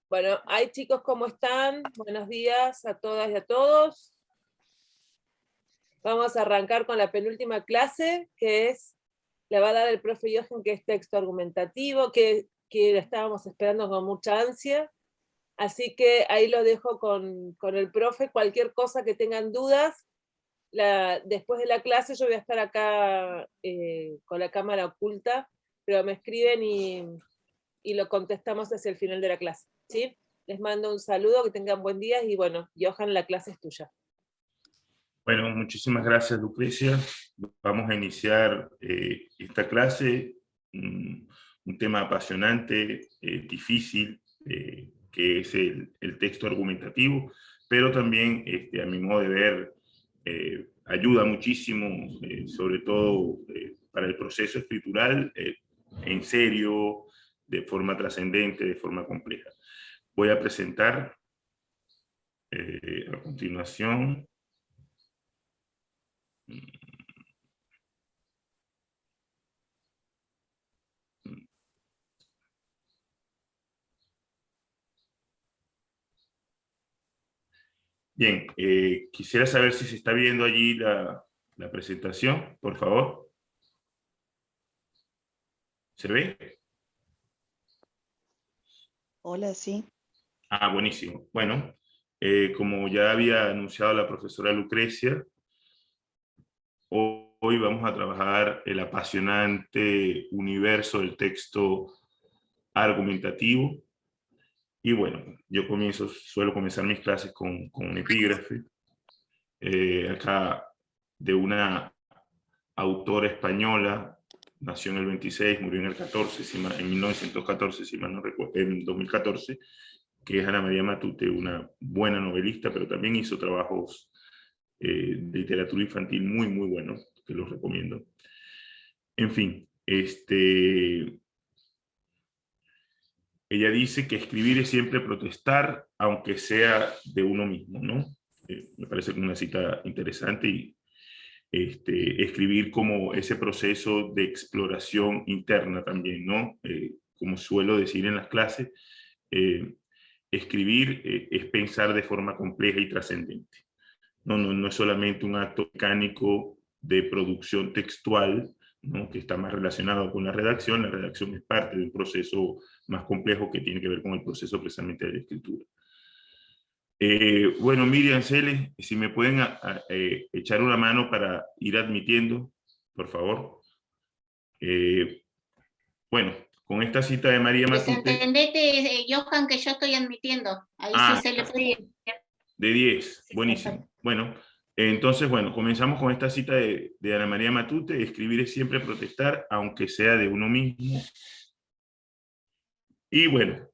Bueno, hay chicos, ¿cómo están? Buenos días a todas y a todos. Vamos a arrancar con la penúltima clase, que le va a dar el profe Jochen, que es texto argumentativo, que la estábamos esperando con mucha ansia. Así que ahí lo dejo con el profe. Cualquier cosa que tengan dudas, después de la clase yo voy a estar acá con la cámara oculta, pero me escriben y lo contestamos hacia el final de la clase, ¿sí? Les mando un saludo, que tengan buen día y bueno, Johan, la clase es tuya. Bueno, muchísimas gracias, Lucrecia. Vamos a iniciar esta clase, un tema apasionante, difícil, que es el texto argumentativo, pero también, a mi modo de ver, ayuda muchísimo, sobre todo para el proceso escritural, en serio, de forma trascendente, de forma compleja. Voy a presentar a continuación. Bien, quisiera saber si se está viendo allí la presentación, por favor. ¿Se ve? Hola, sí. Ah, buenísimo. Bueno, como ya había anunciado la profesora Lucrecia, hoy vamos a trabajar el apasionante universo del texto argumentativo. Y bueno, yo suelo comenzar mis clases con un epígrafe, acá de una autora española, nació en el 26, murió en el 14, en 1914, si mal no recuerdo, en 2014, que es Ana María Matute, una buena novelista, pero también hizo trabajos de literatura infantil muy, muy buenos, que los recomiendo. En fin, ella dice que escribir es siempre protestar, aunque sea de uno mismo, ¿no? Me parece una cita interesante y escribir como ese proceso de exploración interna también, ¿no? Como suelo decir en las clases, escribir es pensar de forma compleja y trascendente. No es solamente un acto mecánico de producción textual, ¿no? Que está más relacionado con la redacción es parte de un proceso más complejo que tiene que ver con el proceso precisamente de la escritura. Bueno, Miriam, Celes, si me pueden echar una mano para ir admitiendo, por favor. Bueno, con esta cita de María Matute... Desentendete, Johan, que yo estoy admitiendo. Ahí sí se le puede ir. De 10, buenísimo. Bueno, entonces, bueno, comenzamos con esta cita de Ana María Matute: escribir es siempre protestar, aunque sea de uno mismo. Y bueno,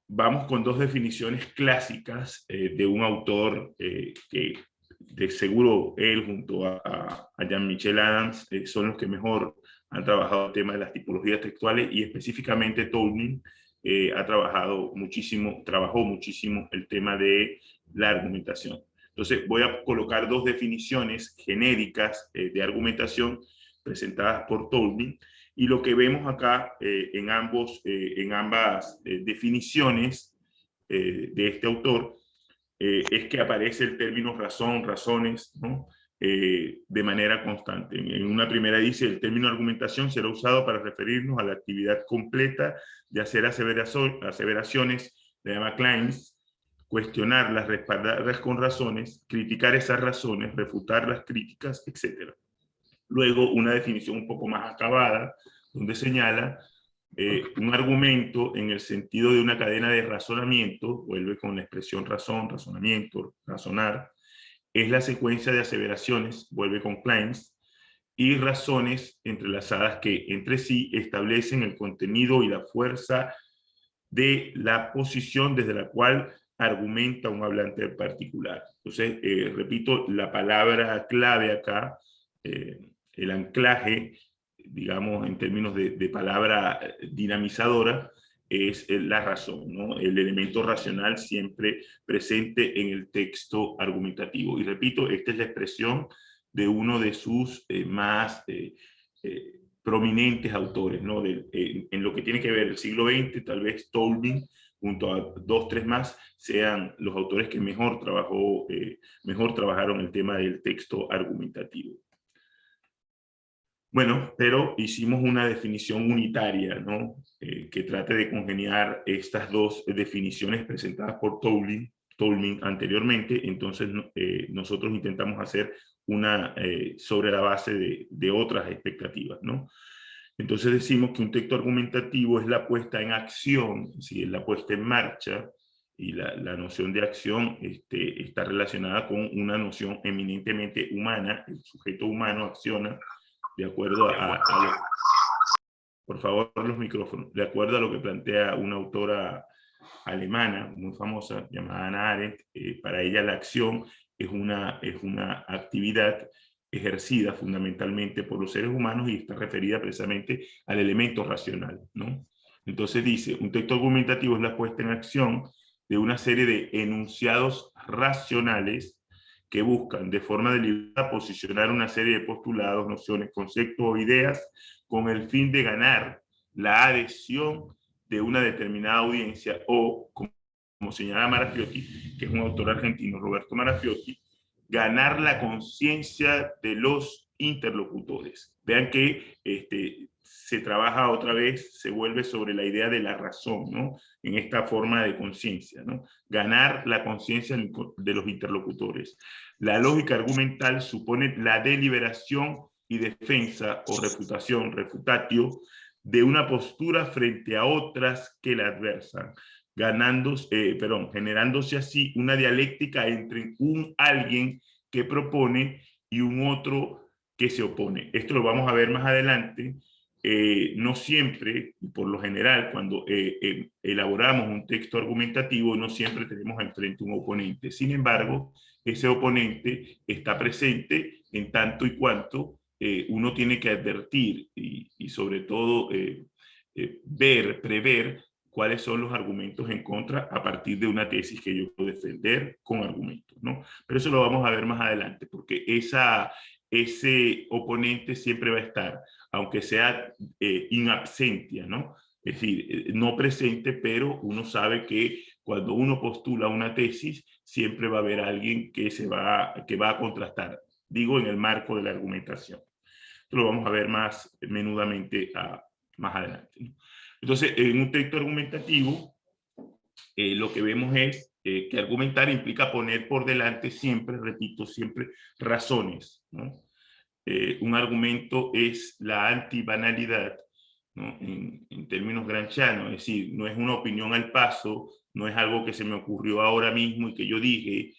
vamos con dos definiciones clásicas de un autor que de seguro él junto a Jean-Michel Adams son los que mejor han trabajado el tema de las tipologías textuales, y específicamente Tolkien trabajó muchísimo el tema de la argumentación. Entonces voy a colocar dos definiciones genéricas de argumentación presentadas por Tolkien. Y lo que vemos acá en ambas definiciones de este autor es que aparece el término razón, razones, ¿no? De manera constante. En una primera dice: el término argumentación será usado para referirnos a la actividad completa de hacer aseveraciones, le llama claims, cuestionarlas, respaldarlas con razones, criticar esas razones, refutar las críticas, etc. Luego, una definición un poco más acabada, donde señala un argumento en el sentido de una cadena de razonamiento, vuelve con la expresión razón, razonamiento, razonar, es la secuencia de aseveraciones, vuelve con claims, y razones entrelazadas que entre sí establecen el contenido y la fuerza de la posición desde la cual argumenta un hablante en particular. Entonces, repito, la palabra clave acá, el anclaje, digamos, en términos de palabra dinamizadora, es la razón, ¿no? El elemento racional siempre presente en el texto argumentativo. Y repito, esta es la expresión de uno de sus más prominentes autores, ¿no? En lo que tiene que ver el siglo XX, tal vez Tolkien, junto a 2, 3 más, sean los autores que mejor trabajaron el tema del texto argumentativo. Bueno, pero hicimos una definición unitaria, ¿no? Que trate de congeniar estas dos definiciones presentadas por Tolkien anteriormente. Entonces, nosotros intentamos hacer una sobre la base de otras expectativas, ¿no? Entonces decimos que un texto argumentativo es la puesta en acción, ¿sí? Es la puesta en marcha, y la noción de acción está relacionada con una noción eminentemente humana. El sujeto humano acciona de acuerdo por favor, los micrófonos, de acuerdo a lo que plantea una autora alemana muy famosa llamada Hannah Arendt. Para ella la acción es una actividad ejercida fundamentalmente por los seres humanos y está referida precisamente al elemento racional, ¿no? Entonces dice, un texto argumentativo es la puesta en acción de una serie de enunciados racionales que buscan de forma deliberada posicionar una serie de postulados, nociones, conceptos o ideas con el fin de ganar la adhesión de una determinada audiencia o, como señala Marafiotti, que es un autor argentino, Roberto Marafiotti, ganar la conciencia de los interlocutores. Vean que se trabaja otra vez, se vuelve sobre la idea de la razón, ¿no? En esta forma de conciencia, ¿no? Ganar la conciencia de los interlocutores. La lógica argumental supone la deliberación y defensa o refutación, refutatio, de una postura frente a otras que la adversan, generándose así una dialéctica entre un alguien que propone y un otro que se opone. Esto lo vamos a ver más adelante. No siempre, por lo general, cuando elaboramos un texto argumentativo, no siempre tenemos al frente un oponente. Sin embargo, ese oponente está presente en tanto y cuanto uno tiene que advertir y sobre todo prever cuáles son los argumentos en contra a partir de una tesis que yo puedo defender con argumentos, ¿no? Pero eso lo vamos a ver más adelante, porque ese oponente siempre va a estar, aunque sea in absentia, ¿no? Es decir, no presente, pero uno sabe que cuando uno postula una tesis, siempre va a haber alguien que va a contrastar, digo, en el marco de la argumentación. Esto lo vamos a ver más menudamente más adelante, ¿no? Entonces, en un texto argumentativo, lo que vemos es que argumentar implica poner por delante siempre, repito, siempre razones, ¿no? Un argumento es la antibanalidad, ¿no? En términos gramscianos, es decir, no es una opinión al paso, no es algo que se me ocurrió ahora mismo y que yo dije.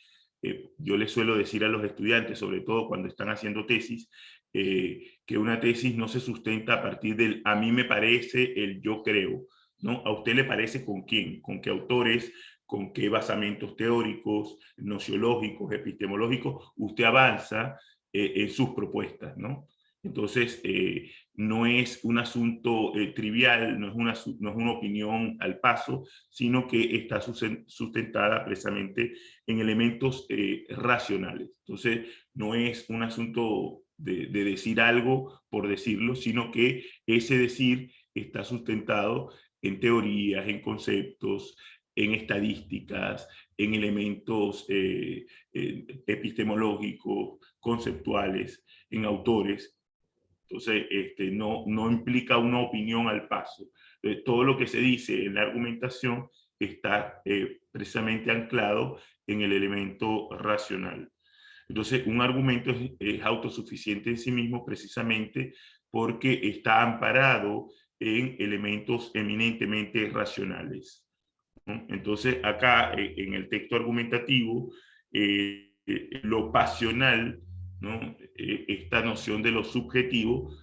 Yo les suelo decir a los estudiantes, sobre todo cuando están haciendo tesis, que una tesis no se sustenta a partir del a mí me parece, el yo creo, ¿no? ¿A usted le parece con quién? ¿Con qué autores? ¿Con qué basamentos teóricos, nociológicos, epistemológicos? Usted avanza en sus propuestas, ¿no? Entonces, no es un asunto trivial, no es una opinión al paso, sino que está sustentada precisamente en elementos racionales. Entonces, no es un asunto de decir algo por decirlo, sino que ese decir está sustentado en teorías, en conceptos, en estadísticas, en elementos epistemológicos, conceptuales, en autores. Entonces, no implica una opinión al paso. Todo lo que se dice en la argumentación está precisamente anclado en el elemento racional. Entonces, un argumento es autosuficiente en sí mismo precisamente porque está amparado en elementos eminentemente racionales, ¿no? Entonces, acá en el texto argumentativo, lo pasional, ¿no? Esta noción de lo subjetivo,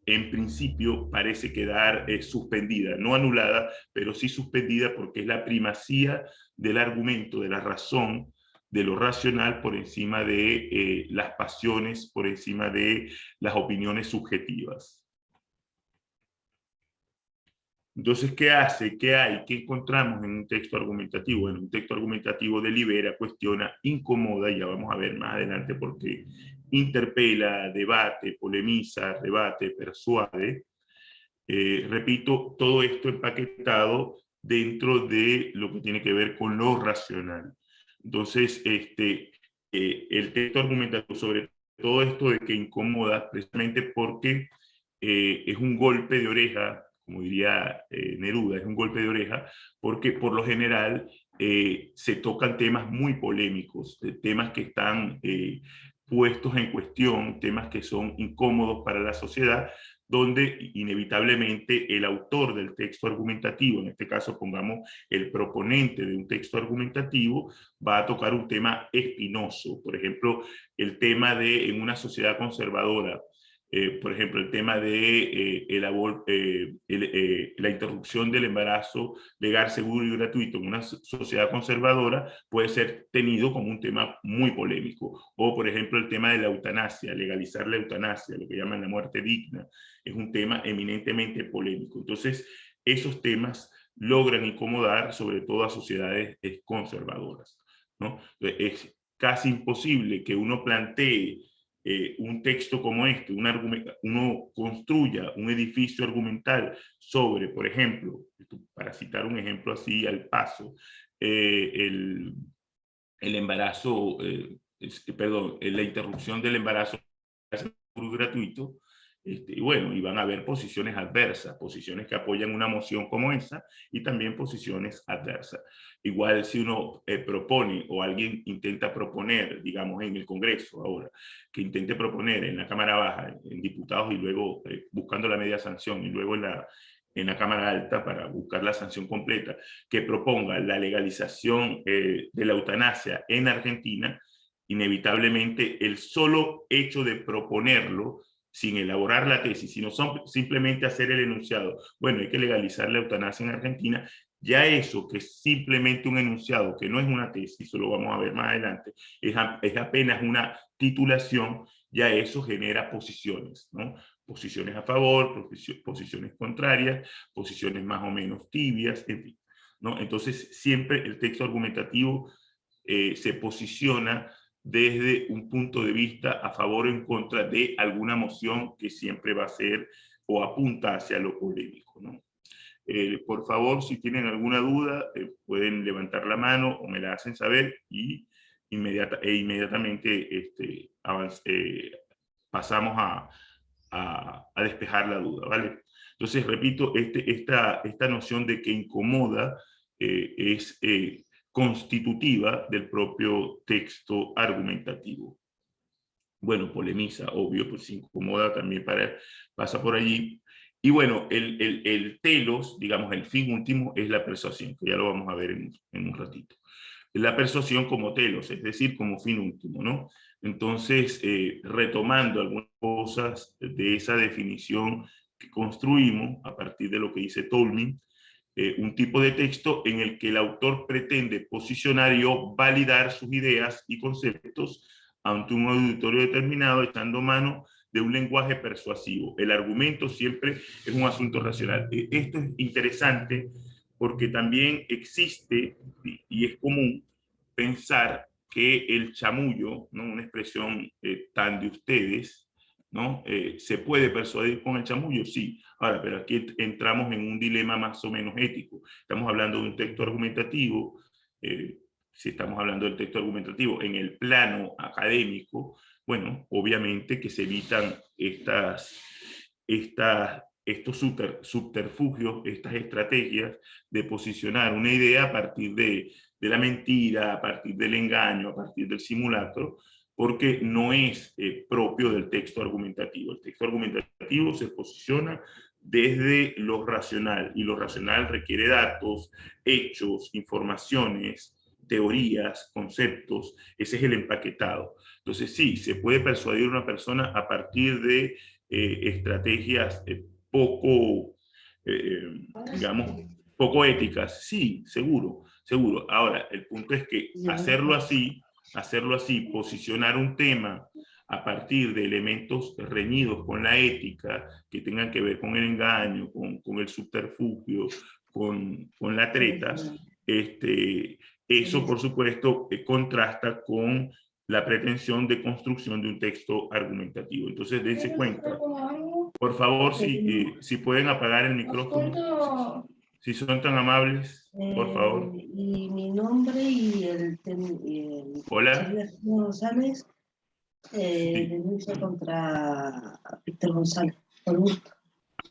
en principio parece quedar suspendida, no anulada, pero sí suspendida porque es la primacía del argumento, de la razón, de lo racional por encima de las pasiones, por encima de las opiniones subjetivas. Entonces, ¿qué hace? ¿Qué hay? ¿Qué encontramos en un texto argumentativo? En un texto argumentativo delibera, cuestiona, incomoda, ya vamos a ver más adelante por qué, interpela, debate, polemiza, rebate, persuade, repito, todo esto empaquetado dentro de lo que tiene que ver con lo racional. Entonces, el texto argumentativo sobre todo esto de que incomoda, precisamente porque es un golpe de oreja, como diría Neruda, es un golpe de oreja, porque por lo general se tocan temas muy polémicos, temas que están puestos en cuestión, temas que son incómodos para la sociedad, donde inevitablemente el autor del texto argumentativo, en este caso pongamos el proponente de un texto argumentativo, va a tocar un tema espinoso. Por ejemplo, el tema de en una sociedad conservadora, por ejemplo, el tema de la interrupción del embarazo legal, seguro y gratuito en una sociedad conservadora puede ser tenido como un tema muy polémico. O, por ejemplo, el tema de la eutanasia, legalizar la eutanasia, lo que llaman la muerte digna, es un tema eminentemente polémico. Entonces, esos temas logran incomodar sobre todo a sociedades conservadoras, ¿no? Es casi imposible que uno plantee un texto como este, uno construya un edificio argumental sobre, por ejemplo, para citar un ejemplo así al paso, el embarazo, perdón, la interrupción del embarazo gratuito, y bueno, y van a haber posiciones adversas, posiciones que apoyan una moción como esa y también posiciones adversas. Igual si uno propone o alguien intenta proponer, digamos en el Congreso ahora, que intente proponer en la Cámara Baja, en diputados y luego buscando la media sanción y luego en la Cámara Alta para buscar la sanción completa, que proponga la legalización de la eutanasia en Argentina, inevitablemente el solo hecho de proponerlo sin elaborar la tesis, sino simplemente hacer el enunciado, bueno, hay que legalizar la eutanasia en Argentina, ya eso que es simplemente un enunciado, que no es una tesis, eso lo vamos a ver más adelante, es apenas una titulación, ya eso genera posiciones, ¿no? Posiciones a favor, posiciones contrarias, posiciones más o menos tibias, en fin, ¿no? Entonces siempre el texto argumentativo se posiciona desde un punto de vista a favor o en contra de alguna moción que siempre va a ser o apunta hacia lo polémico, ¿no? Por favor, si tienen alguna duda, pueden levantar la mano o me la hacen saber y inmediatamente pasamos a despejar la duda, ¿vale? Entonces, repito, esta noción de que incomoda es constitutiva del propio texto argumentativo. Bueno, polemiza, obvio, pues se incomoda también pasa por allí. Y bueno, el telos, digamos, el fin último es la persuasión, que ya lo vamos a ver en un ratito. La persuasión como telos, es decir, como fin último, ¿no? Entonces, retomando algunas cosas de esa definición que construimos a partir de lo que dice Tolmin, un tipo de texto en el que el autor pretende posicionar y o validar sus ideas y conceptos ante un auditorio determinado, echando mano de un lenguaje persuasivo. El argumento siempre es un asunto racional. Esto es interesante porque también existe y es común pensar que el chamullo, ¿no? Una expresión tan de ustedes, ¿no? ¿Se puede persuadir con el chamullo? Sí. Ahora, pero aquí entramos en un dilema más o menos ético. Estamos hablando de un texto argumentativo. Si estamos hablando del texto argumentativo en el plano académico, bueno, obviamente que se evitan estos subterfugios, estas estrategias de posicionar una idea a partir de la mentira, a partir del engaño, a partir del simulacro, porque no es propio del texto argumentativo. El texto argumentativo se posiciona desde lo racional, y lo racional requiere datos, hechos, informaciones, teorías, conceptos. Ese es el empaquetado. Entonces sí, se puede persuadir a una persona a partir de estrategias poco, digamos, poco éticas. Sí, seguro, seguro. Ahora, el punto es que hacerlo así, posicionar un tema a partir de elementos reñidos con la ética, que tengan que ver con el engaño, con el subterfugio, con la treta, eso, por supuesto, contrasta con la pretensión de construcción de un texto argumentativo. Entonces, dense cuenta Por favor, si pueden apagar el micrófono, Acuerdo, si son tan amables, por favor. y mi nombre y el Hola. sería Arturo González, Sí. denuncia contra Víctor González por hurto.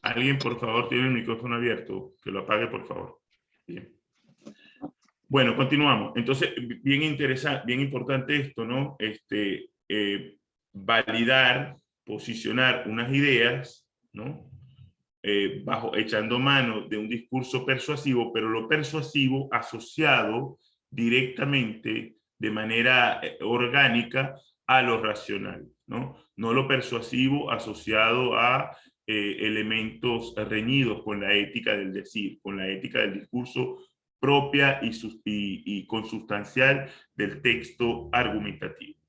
Alguien, por favor, tiene el micrófono abierto, que lo apague, por favor. Bien. Bueno, continuamos. Entonces, bien interesante, bien importante esto, ¿no? Validar, posicionar unas ideas, ¿no? Echando mano de un discurso persuasivo, pero lo persuasivo asociado directamente, de manera orgánica, a lo racional, ¿no? No lo persuasivo asociado a elementos reñidos con la ética del decir, con la ética del discurso propia y consustancial del texto argumentativo.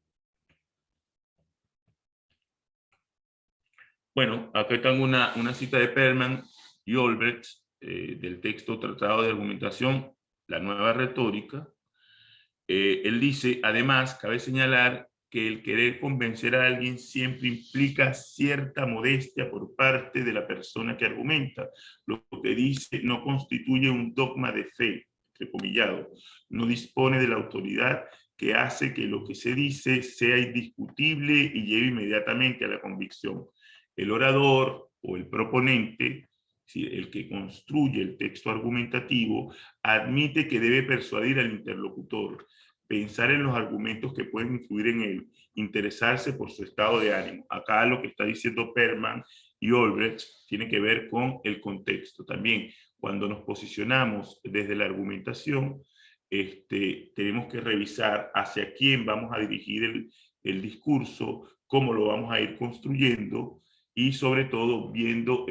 Bueno, acá tengo una cita de Perlman y Olbrecht del texto Tratado de Argumentación, la nueva retórica. Él dice, además, cabe señalar que el querer convencer a alguien siempre implica cierta modestia por parte de la persona que argumenta. Lo que dice no constituye un dogma de fe, entrecomillado, no dispone de la autoridad que hace que lo que se dice sea indiscutible y lleve inmediatamente a la convicción. El orador o el proponente, el que construye el texto argumentativo, admite que debe persuadir al interlocutor, pensar en los argumentos que pueden influir en él, interesarse por su estado de ánimo. Acá lo que está diciendo Perlman y Olbrecht tiene que ver con el contexto. También, cuando nos posicionamos desde la argumentación, tenemos que revisar hacia quién vamos a dirigir el discurso, cómo lo vamos a ir construyendo, y sobre todo viendo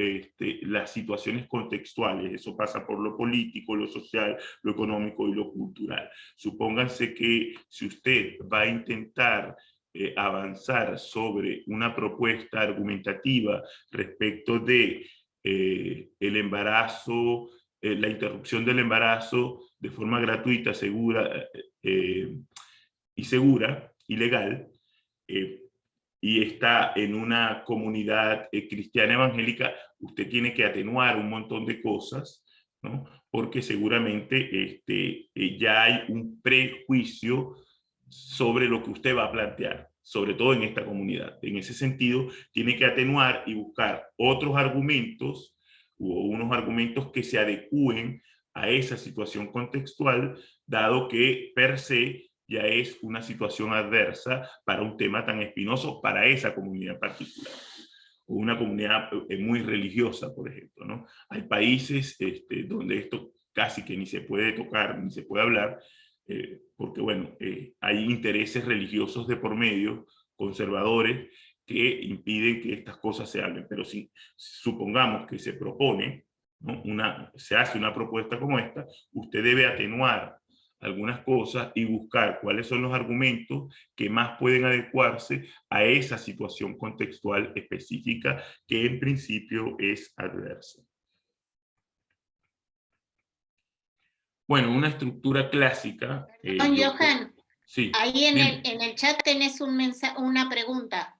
las situaciones contextuales. Eso pasa por lo político, lo social, lo económico y lo cultural. Supónganse que si usted va a intentar avanzar sobre una propuesta argumentativa respecto de el embarazo, la interrupción del embarazo de forma gratuita, segura y segura y legal, y está en una comunidad cristiana evangélica, usted tiene que atenuar un montón de cosas, ¿no? Porque seguramente ya hay un prejuicio sobre lo que usted va a plantear, sobre todo en esta comunidad. En ese sentido, tiene que atenuar y buscar otros argumentos, o unos argumentos que se adecúen a esa situación contextual, dado que per se ya es una situación adversa para un tema tan espinoso para esa comunidad particular. O una comunidad muy religiosa, por ejemplo, ¿no? Hay países donde esto casi que ni se puede tocar, ni se puede hablar, porque, bueno, hay intereses religiosos de por medio, conservadores, que impiden que estas cosas se hablen. Pero si supongamos que se propone, ¿no? Se hace una propuesta como esta, usted debe atenuar algunas cosas y buscar cuáles son los argumentos que más pueden adecuarse a esa situación contextual específica que en principio es adversa. Bueno, una estructura clásica. Don Johan, sí, ahí en el chat tenés una pregunta.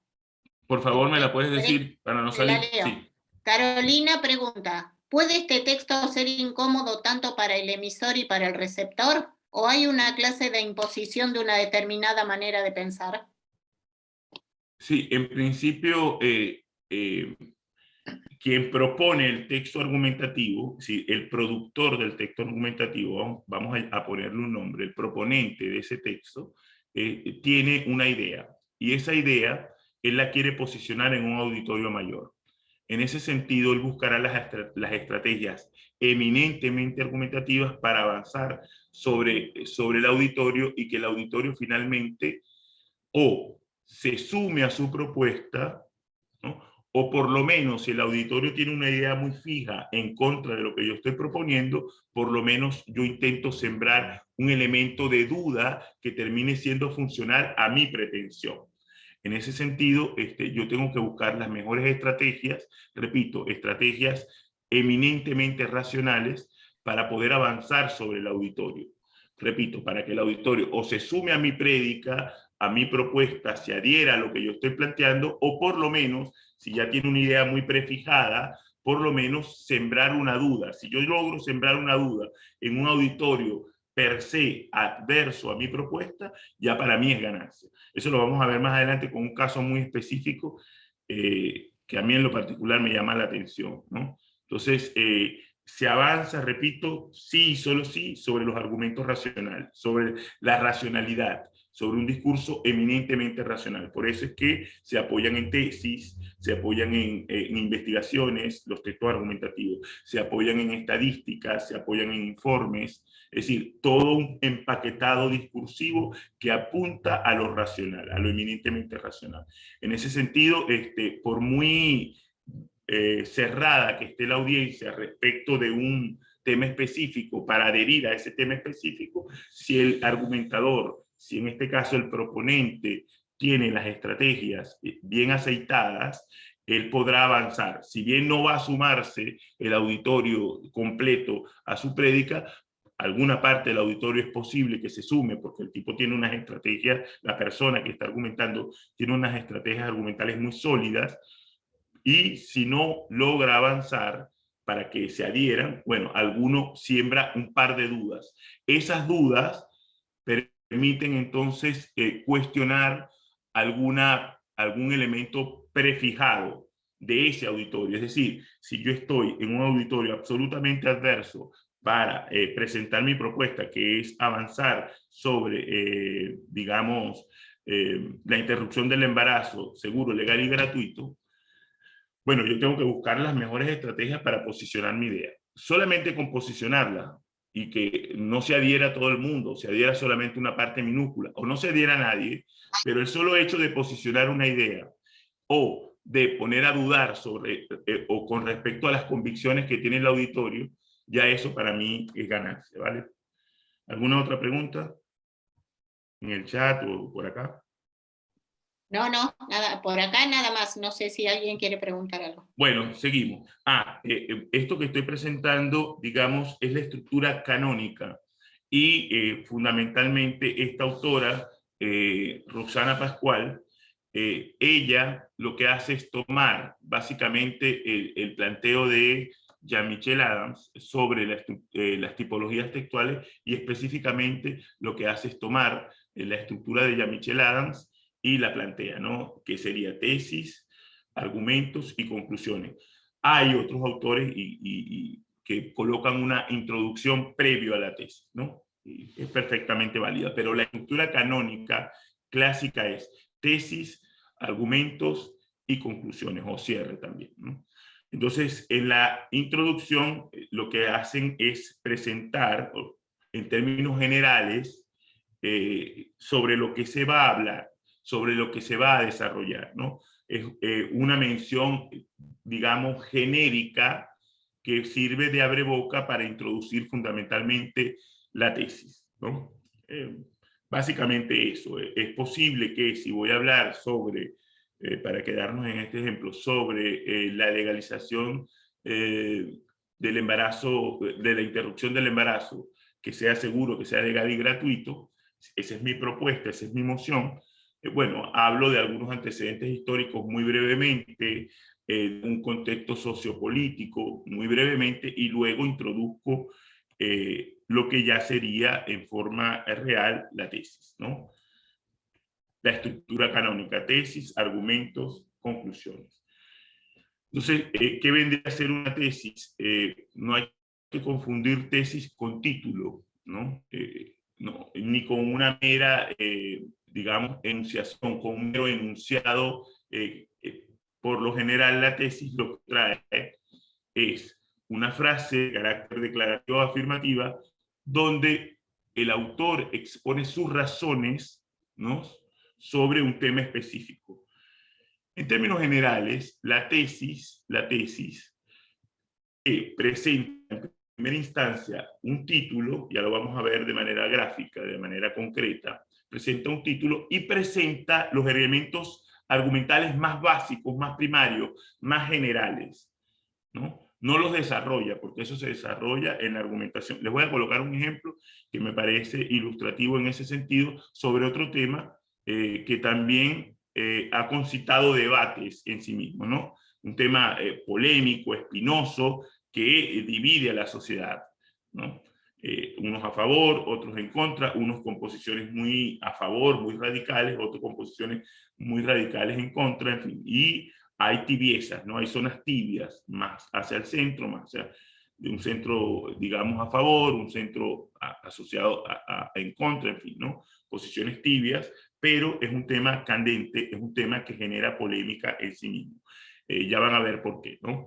Por favor, ¿me la puedes decir para no salir? La leo. Sí. Carolina pregunta, ¿puede este texto ser incómodo tanto para el emisor y para el receptor? ¿O hay una clase de imposición de una determinada manera de pensar? Sí, en principio, quien propone el texto argumentativo, ¿sí? El productor del texto argumentativo, vamos a ponerle un nombre, el proponente de ese texto, tiene una idea, y esa idea él la quiere posicionar en un auditorio mayor. En ese sentido, él buscará las estrategias eminentemente argumentativas para avanzar sobre el auditorio, y que el auditorio finalmente o se sume a su propuesta, ¿no? O por lo menos, si el auditorio tiene una idea muy fija en contra de lo que yo estoy proponiendo, por lo menos yo intento sembrar un elemento de duda que termine siendo funcional a mi pretensión. En ese sentido, yo tengo que buscar las mejores estrategias, repito, estrategias eminentemente racionales para poder avanzar sobre el auditorio. Repito, para que el auditorio o se sume a mi prédica, a mi propuesta se adhiera a lo que yo estoy planteando, o por lo menos, si ya tiene una idea muy prefijada, por lo menos sembrar una duda. Si yo logro sembrar una duda en un auditorio per se adverso a mi propuesta, ya para mí es ganancia. Eso lo vamos a ver más adelante con un caso muy específico que a mí en lo particular me llama la atención, ¿no? Entonces, se avanza, repito, sí y solo sí, sobre los argumentos racionales, sobre la racionalidad, sobre un discurso eminentemente racional. Por eso es que se apoyan en tesis, se apoyan en investigaciones, los textos argumentativos, se apoyan en estadísticas, se apoyan en informes, es decir, todo un empaquetado discursivo que apunta a lo racional, a lo eminentemente racional. En ese sentido, por muy cerrada que esté la audiencia respecto de un tema específico para adherir a ese tema específico, si el argumentador, si en este caso el proponente tiene las estrategias bien aceitadas, él podrá avanzar. Si bien no va a sumarse el auditorio completo a su prédica, alguna parte del auditorio es posible que se sume porque el tipo tiene unas estrategias, la persona que está argumentando tiene unas estrategias argumentales muy sólidas, y si no logra avanzar para que se adhieran, bueno, alguno siembra un par de dudas. Esas dudas permiten entonces cuestionar algún elemento prefijado de ese auditorio. Es decir, si yo estoy en un auditorio absolutamente adverso para presentar mi propuesta, que es avanzar sobre, digamos, la interrupción del embarazo seguro, legal y gratuito, bueno, yo tengo que buscar las mejores estrategias para posicionar mi idea. Solamente con posicionarla y que no se adhiera a todo el mundo, se adhiera solamente una parte minúscula, o no se adhiera a nadie, pero el solo hecho de posicionar una idea o de poner a dudar sobre o con respecto a las convicciones que tiene el auditorio, ya eso para mí es ganancia, ¿vale? ¿Alguna otra pregunta? ¿En el chat o por acá? No, nada, por acá nada más. No sé si alguien quiere preguntar algo. Bueno, seguimos. Esto que estoy presentando, digamos, es la estructura canónica y fundamentalmente esta autora, Roxana Pascual, ella lo que hace es tomar básicamente el planteo de Jean-Michel Adams sobre las tipologías textuales, y específicamente lo que hace es tomar la estructura de Jean-Michel Adams y la plantea, ¿no? Que sería tesis, argumentos y conclusiones. Hay otros autores que colocan una introducción previo a la tesis, ¿no? Y es perfectamente válida, pero la estructura canónica clásica es tesis, argumentos y conclusiones, o cierre también, ¿no? Entonces, en la introducción, lo que hacen es presentar, en términos generales, sobre lo que se va a hablar, sobre lo que se va a desarrollar, ¿no? Es una mención, digamos, genérica que sirve de abreboca para introducir fundamentalmente la tesis, ¿no? Básicamente eso. Es posible que si voy a hablar sobre, para quedarnos en este ejemplo, sobre la legalización del embarazo, de la interrupción del embarazo, que sea seguro, que sea legal y gratuito, esa es mi propuesta, esa es mi moción. Bueno, hablo de algunos antecedentes históricos muy brevemente, un contexto sociopolítico muy brevemente, y luego introduzco lo que ya sería en forma real la tesis, ¿no? La estructura canónica: tesis, argumentos, conclusiones. Entonces, ¿qué vendría a ser una tesis? No hay que confundir tesis con título, ¿no? No, ni con una mera, digamos, enunciación, con un mero enunciado. Por lo general, la tesis lo que trae es una frase de carácter declarativo o afirmativa donde el autor expone sus razones, ¿no?, sobre un tema específico. En términos generales, la tesis presenta en primera instancia un título, ya lo vamos a ver de manera gráfica, de manera concreta, presenta un título y presenta los elementos argumentales más básicos, más primarios, más generales, ¿no? No los desarrolla, porque eso se desarrolla en la argumentación. Les voy a colocar un ejemplo que me parece ilustrativo en ese sentido sobre otro tema que también ha concitado debates en sí mismo, ¿no? Un tema polémico, espinoso, que divide a la sociedad, ¿no? Unos a favor, otros en contra, unos con posiciones muy a favor, muy radicales, otros con posiciones muy radicales en contra, en fin, y hay tibiezas, ¿no? Hay zonas tibias, más hacia el centro, más hacia de un centro, digamos, a favor, un centro asociado en contra, en fin, ¿no? Posiciones tibias, pero es un tema candente, es un tema que genera polémica en sí mismo. Ya van a ver por qué, ¿no?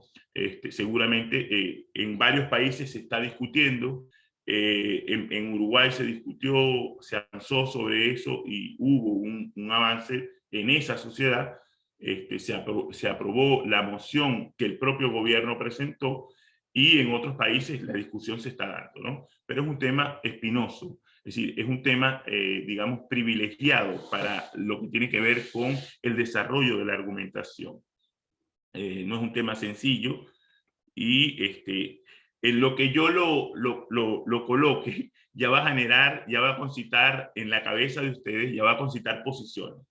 Seguramente en varios países se está discutiendo, en Uruguay se discutió, se avanzó sobre eso y hubo un avance en esa sociedad. Se aprobó la moción que el propio gobierno presentó y en otros países la discusión se está dando, ¿no? Pero es un tema espinoso, es decir, es un tema, digamos, privilegiado para lo que tiene que ver con el desarrollo de la argumentación. No es un tema sencillo y en lo que yo lo coloque ya va a generar, ya va a concitar en la cabeza de ustedes, ya va a concitar posiciones.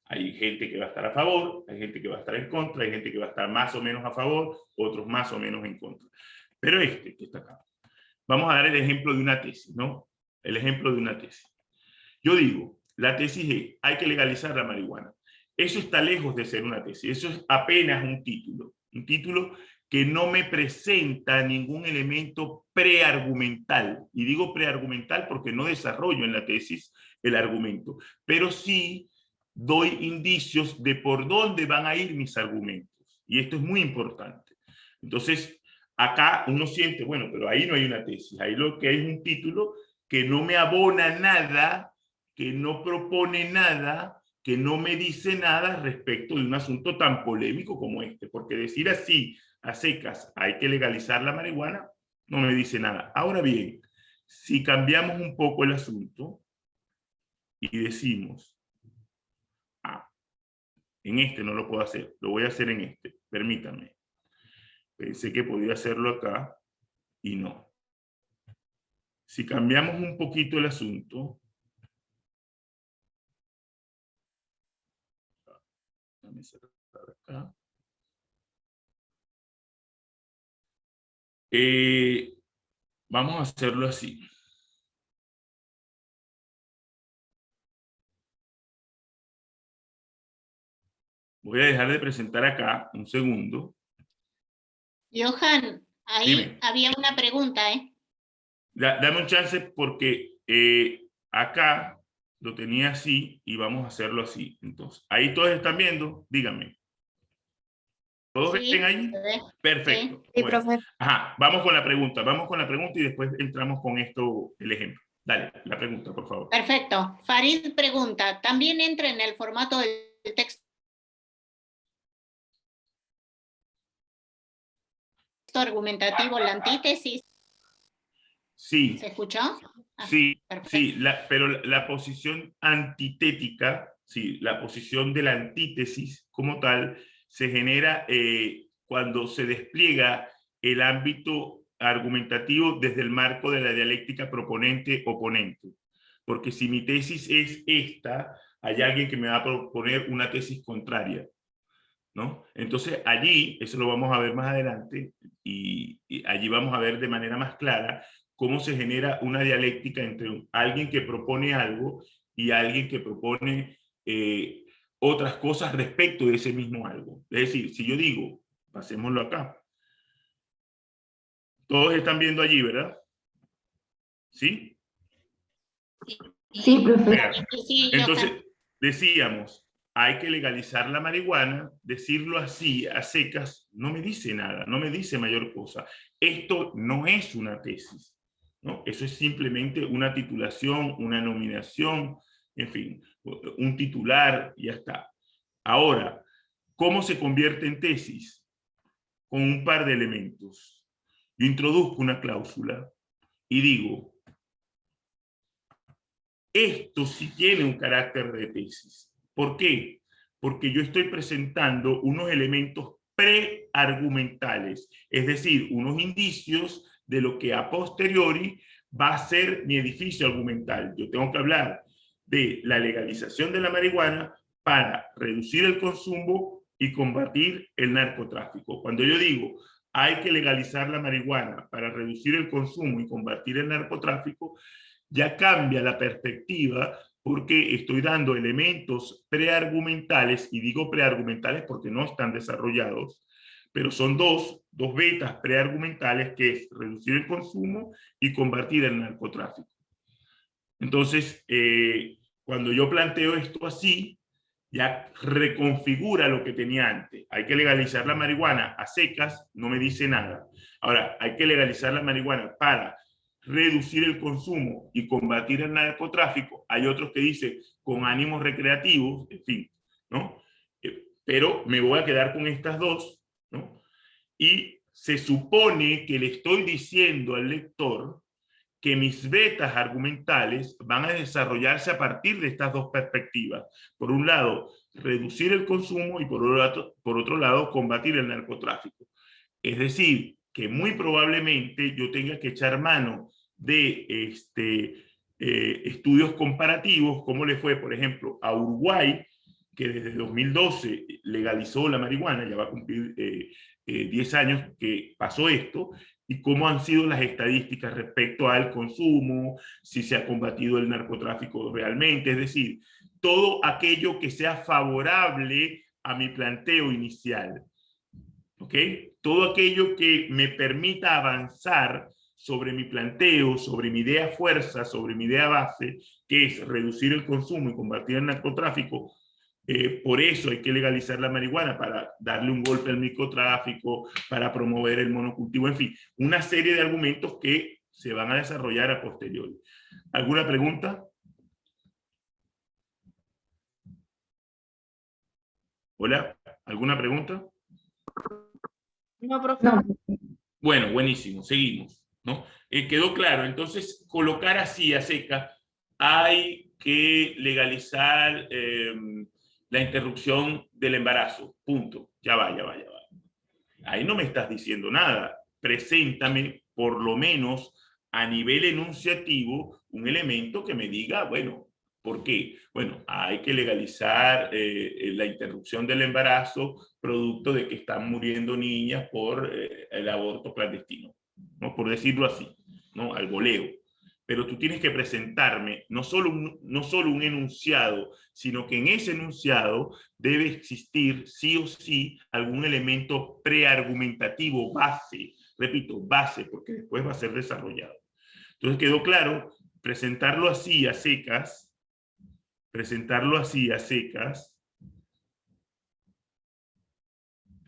Hay gente que va a estar a favor, hay gente que va a estar en contra, hay gente que va a estar más o menos a favor, otros más o menos en contra. Pero que está acá. Vamos a dar el ejemplo de una tesis, ¿no? El ejemplo de una tesis. Yo digo, la tesis es, hay que legalizar la marihuana. Eso está lejos de ser una tesis, eso es apenas un título que no me presenta ningún elemento preargumental. Y digo preargumental porque no desarrollo en la tesis el argumento, pero sí doy indicios de por dónde van a ir mis argumentos. Y esto es muy importante. Entonces, acá uno siente, bueno, pero ahí no hay una tesis, ahí lo que hay es un título que no me abona nada, que no propone nada, que no me dice nada respecto de un asunto tan polémico como este, porque decir así, a secas, hay que legalizar la marihuana, no me dice nada. Ahora bien, si cambiamos un poco el asunto y decimos, en este no lo puedo hacer, lo voy a hacer en este, permítanme. Pensé que podía hacerlo acá y no. Si cambiamos un poquito el asunto, déjame cerrar acá. Vamos a hacerlo así. Voy a dejar de presentar acá un segundo. Johan, ahí Dime. había una pregunta, ¿eh? Dame un chance porque acá lo tenía así y vamos a hacerlo así. Entonces, ahí todos están viendo, díganme. ¿Todos Sí, ven ahí? se ve. Perfecto. Sí, Bueno, profe. ajá, vamos con la pregunta y después entramos con esto, el ejemplo. Dale, la pregunta, por favor. Perfecto. Farid pregunta, ¿también entra en el formato del texto argumentativo la antítesis? Sí. ¿Se escuchó? Sí, perfecto. sí, pero la posición antitética, sí, la posición de la antítesis como tal, se genera cuando se despliega el ámbito argumentativo desde el marco de la dialéctica proponente-oponente. Porque si mi tesis es esta, hay alguien que me va a proponer una tesis contraria, ¿no? Entonces allí, eso lo vamos a ver más adelante, y allí vamos a ver de manera más clara cómo se genera una dialéctica entre alguien que propone algo y alguien que propone otras cosas respecto de ese mismo algo. Es decir, si yo digo, pasémoslo acá, todos están viendo allí, ¿verdad? ¿Sí? Sí, profe. Vean, Sí, entonces, decíamos, hay que legalizar la marihuana, decirlo así, a secas, no me dice nada, no me dice mayor cosa. Esto no es una tesis, ¿no? Eso es simplemente una titulación, una nominación, en fin, un titular y ya está. Ahora, ¿cómo se convierte en tesis? Con un par de elementos. Yo introduzco una cláusula y digo, esto sí tiene un carácter de tesis. ¿Por qué? Porque yo estoy presentando unos elementos preargumentales, es decir, unos indicios de lo que a posteriori va a ser mi edificio argumental. Yo tengo que hablar de la legalización de la marihuana para reducir el consumo y combatir el narcotráfico. Cuando yo digo hay que legalizar la marihuana para reducir el consumo y combatir el narcotráfico, ya cambia la perspectiva, porque estoy dando elementos preargumentales, y digo preargumentales porque no están desarrollados, pero son dos betas preargumentales, que es reducir el consumo y combatir el narcotráfico. Entonces, cuando yo planteo esto así, ya reconfigura lo que tenía antes. Hay que legalizar la marihuana a secas, no me dice nada. Ahora, hay que legalizar la marihuana para reducir el consumo y combatir el narcotráfico. Hay otros que dicen con ánimos recreativos, en fin, ¿no? Pero me voy a quedar con estas dos, ¿no? Y se supone que le estoy diciendo al lector que mis vetas argumentales van a desarrollarse a partir de estas dos perspectivas. Por un lado, reducir el consumo, y por otro lado, combatir el narcotráfico. Es decir, que muy probablemente yo tenga que echar mano de estudios comparativos, como le fue, por ejemplo, a Uruguay, que desde 2012 legalizó la marihuana, ya va a cumplir 10 años que pasó esto, y cómo han sido las estadísticas respecto al consumo, si se ha combatido el narcotráfico realmente, es decir, todo aquello que sea favorable a mi planteo inicial. ¿Ok? Todo aquello que me permita avanzar sobre mi planteo, sobre mi idea fuerza, sobre mi idea base, que es reducir el consumo y combatir el narcotráfico. Por eso hay que legalizar la marihuana, para darle un golpe al microtráfico, para promover el monocultivo, en fin, una serie de argumentos que se van a desarrollar a posteriori. ¿Alguna pregunta? Hola, ¿alguna pregunta? No, profe. No. Bueno, buenísimo, seguimos, ¿no? Quedó claro, entonces colocar así a seca, hay que legalizar la interrupción del embarazo, punto, ya va. Ahí no me estás diciendo nada, preséntame por lo menos a nivel enunciativo un elemento que me diga, bueno, ¿por qué? Bueno, hay que legalizar la interrupción del embarazo producto de que están muriendo niñas por el aborto clandestino, ¿no? Por decirlo así, ¿no? Al voleo. Pero tú tienes que presentarme no solo un enunciado, sino que en ese enunciado debe existir sí o sí algún elemento preargumentativo, base, repito, base, porque después va a ser desarrollado. Entonces quedó claro, presentarlo así a secas,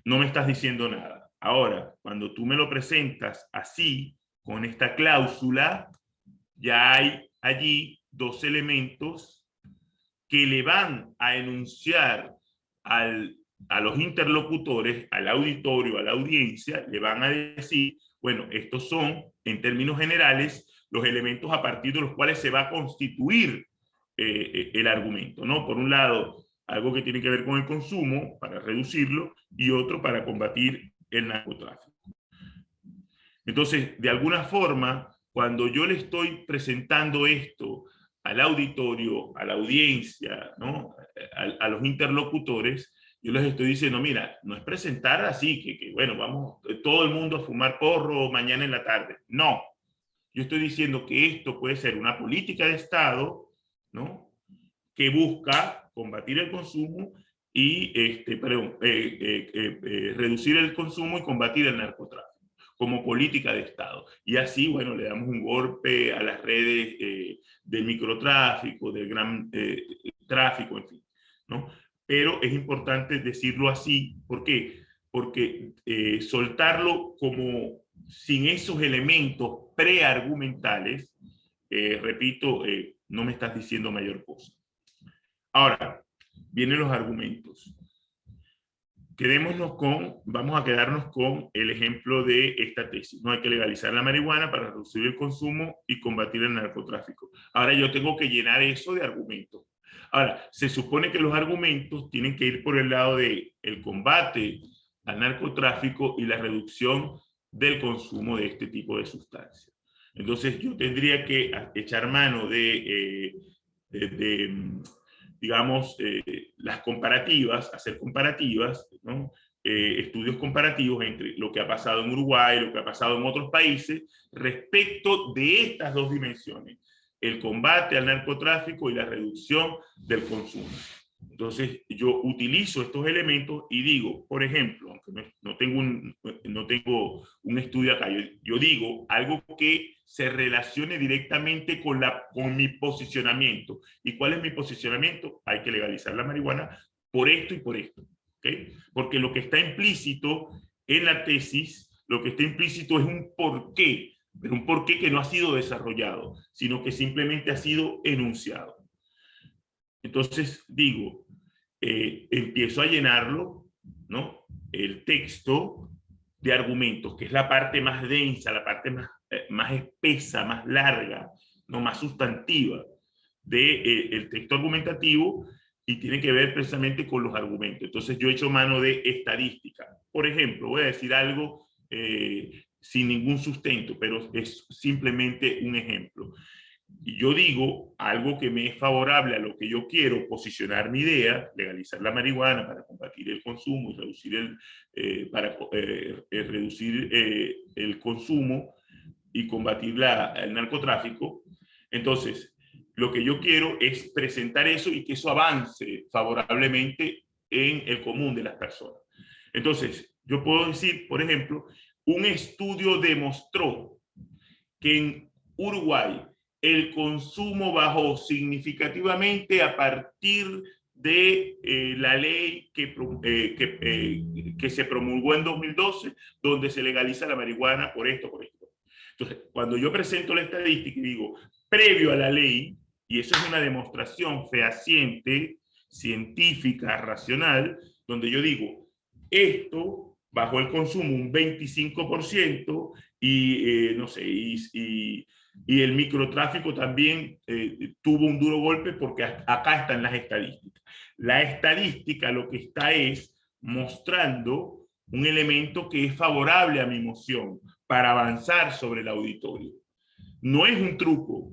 no me estás diciendo nada. Ahora, cuando tú me lo presentas así, con esta cláusula, ya hay allí dos elementos que le van a enunciar a los interlocutores, al auditorio, a la audiencia, le van a decir, bueno, estos son, en términos generales, los elementos a partir de los cuales se va a constituir el argumento, ¿no? Por un lado, algo que tiene que ver con el consumo, para reducirlo, y otro para combatir el narcotráfico. Entonces, de alguna forma, cuando yo le estoy presentando esto al auditorio, a la audiencia, ¿no? a los interlocutores, yo les estoy diciendo, mira, no es presentar así, que bueno, vamos todo el mundo a fumar porro mañana en la tarde. No, yo estoy diciendo que esto puede ser una política de Estado, ¿no? Que busca combatir el consumo y reducir el consumo y combatir el narcotráfico como política de Estado. Y así, bueno, le damos un golpe a las redes del microtráfico, del gran tráfico, en fin, ¿no? Pero es importante decirlo así. ¿Por qué? Porque soltarlo como sin esos elementos preargumentales, repito, no me estás diciendo mayor cosa. Ahora, vienen los argumentos. Vamos a quedarnos con el ejemplo de esta tesis. No hay que legalizar la marihuana para reducir el consumo y combatir el narcotráfico. Ahora yo tengo que llenar eso de argumentos. Ahora, se supone que los argumentos tienen que ir por el lado de el combate al narcotráfico y la reducción del consumo de este tipo de sustancias. Entonces yo tendría que echar mano de digamos, las comparativas, hacer comparativas, ¿no? Estudios comparativos entre lo que ha pasado en Uruguay, lo que ha pasado en otros países, respecto de estas dos dimensiones, el combate al narcotráfico y la reducción del consumo. Entonces, yo utilizo estos elementos y digo, por ejemplo, aunque no tengo un estudio acá, yo digo algo que se relacione directamente con mi posicionamiento. ¿Y cuál es mi posicionamiento? Hay que legalizar la marihuana por esto y por esto. ¿Okay? Porque lo que está implícito en la tesis, lo que está implícito es un porqué, pero un porqué que no ha sido desarrollado, sino que simplemente ha sido enunciado. Entonces digo, empiezo a llenarlo, ¿no? El texto de argumentos, que es la parte más densa, la parte más espesa, más larga, ¿no? Más sustantiva del texto argumentativo, y tiene que ver precisamente con los argumentos. Entonces yo he hecho mano de estadística. Por ejemplo, voy a decir algo sin ningún sustento, pero es simplemente un ejemplo. Y yo digo algo que me es favorable a lo que yo quiero, posicionar mi idea, legalizar la marihuana para combatir el consumo y reducir el consumo y combatir el narcotráfico. Entonces, lo que yo quiero es presentar eso y que eso avance favorablemente en el común de las personas. Entonces, yo puedo decir, por ejemplo, un estudio demostró que en Uruguay el consumo bajó significativamente a partir de la ley que se promulgó en 2012, donde se legaliza la marihuana por esto, por esto. Entonces, cuando yo presento la estadística y digo, previo a la ley, y eso es una demostración fehaciente, científica, racional, donde yo digo, esto bajó el consumo un 25% y, no sé, y el microtráfico también tuvo un duro golpe, porque acá están las estadísticas. La estadística lo que está es mostrando un elemento que es favorable a mi moción para avanzar sobre el auditorio. No es un truco,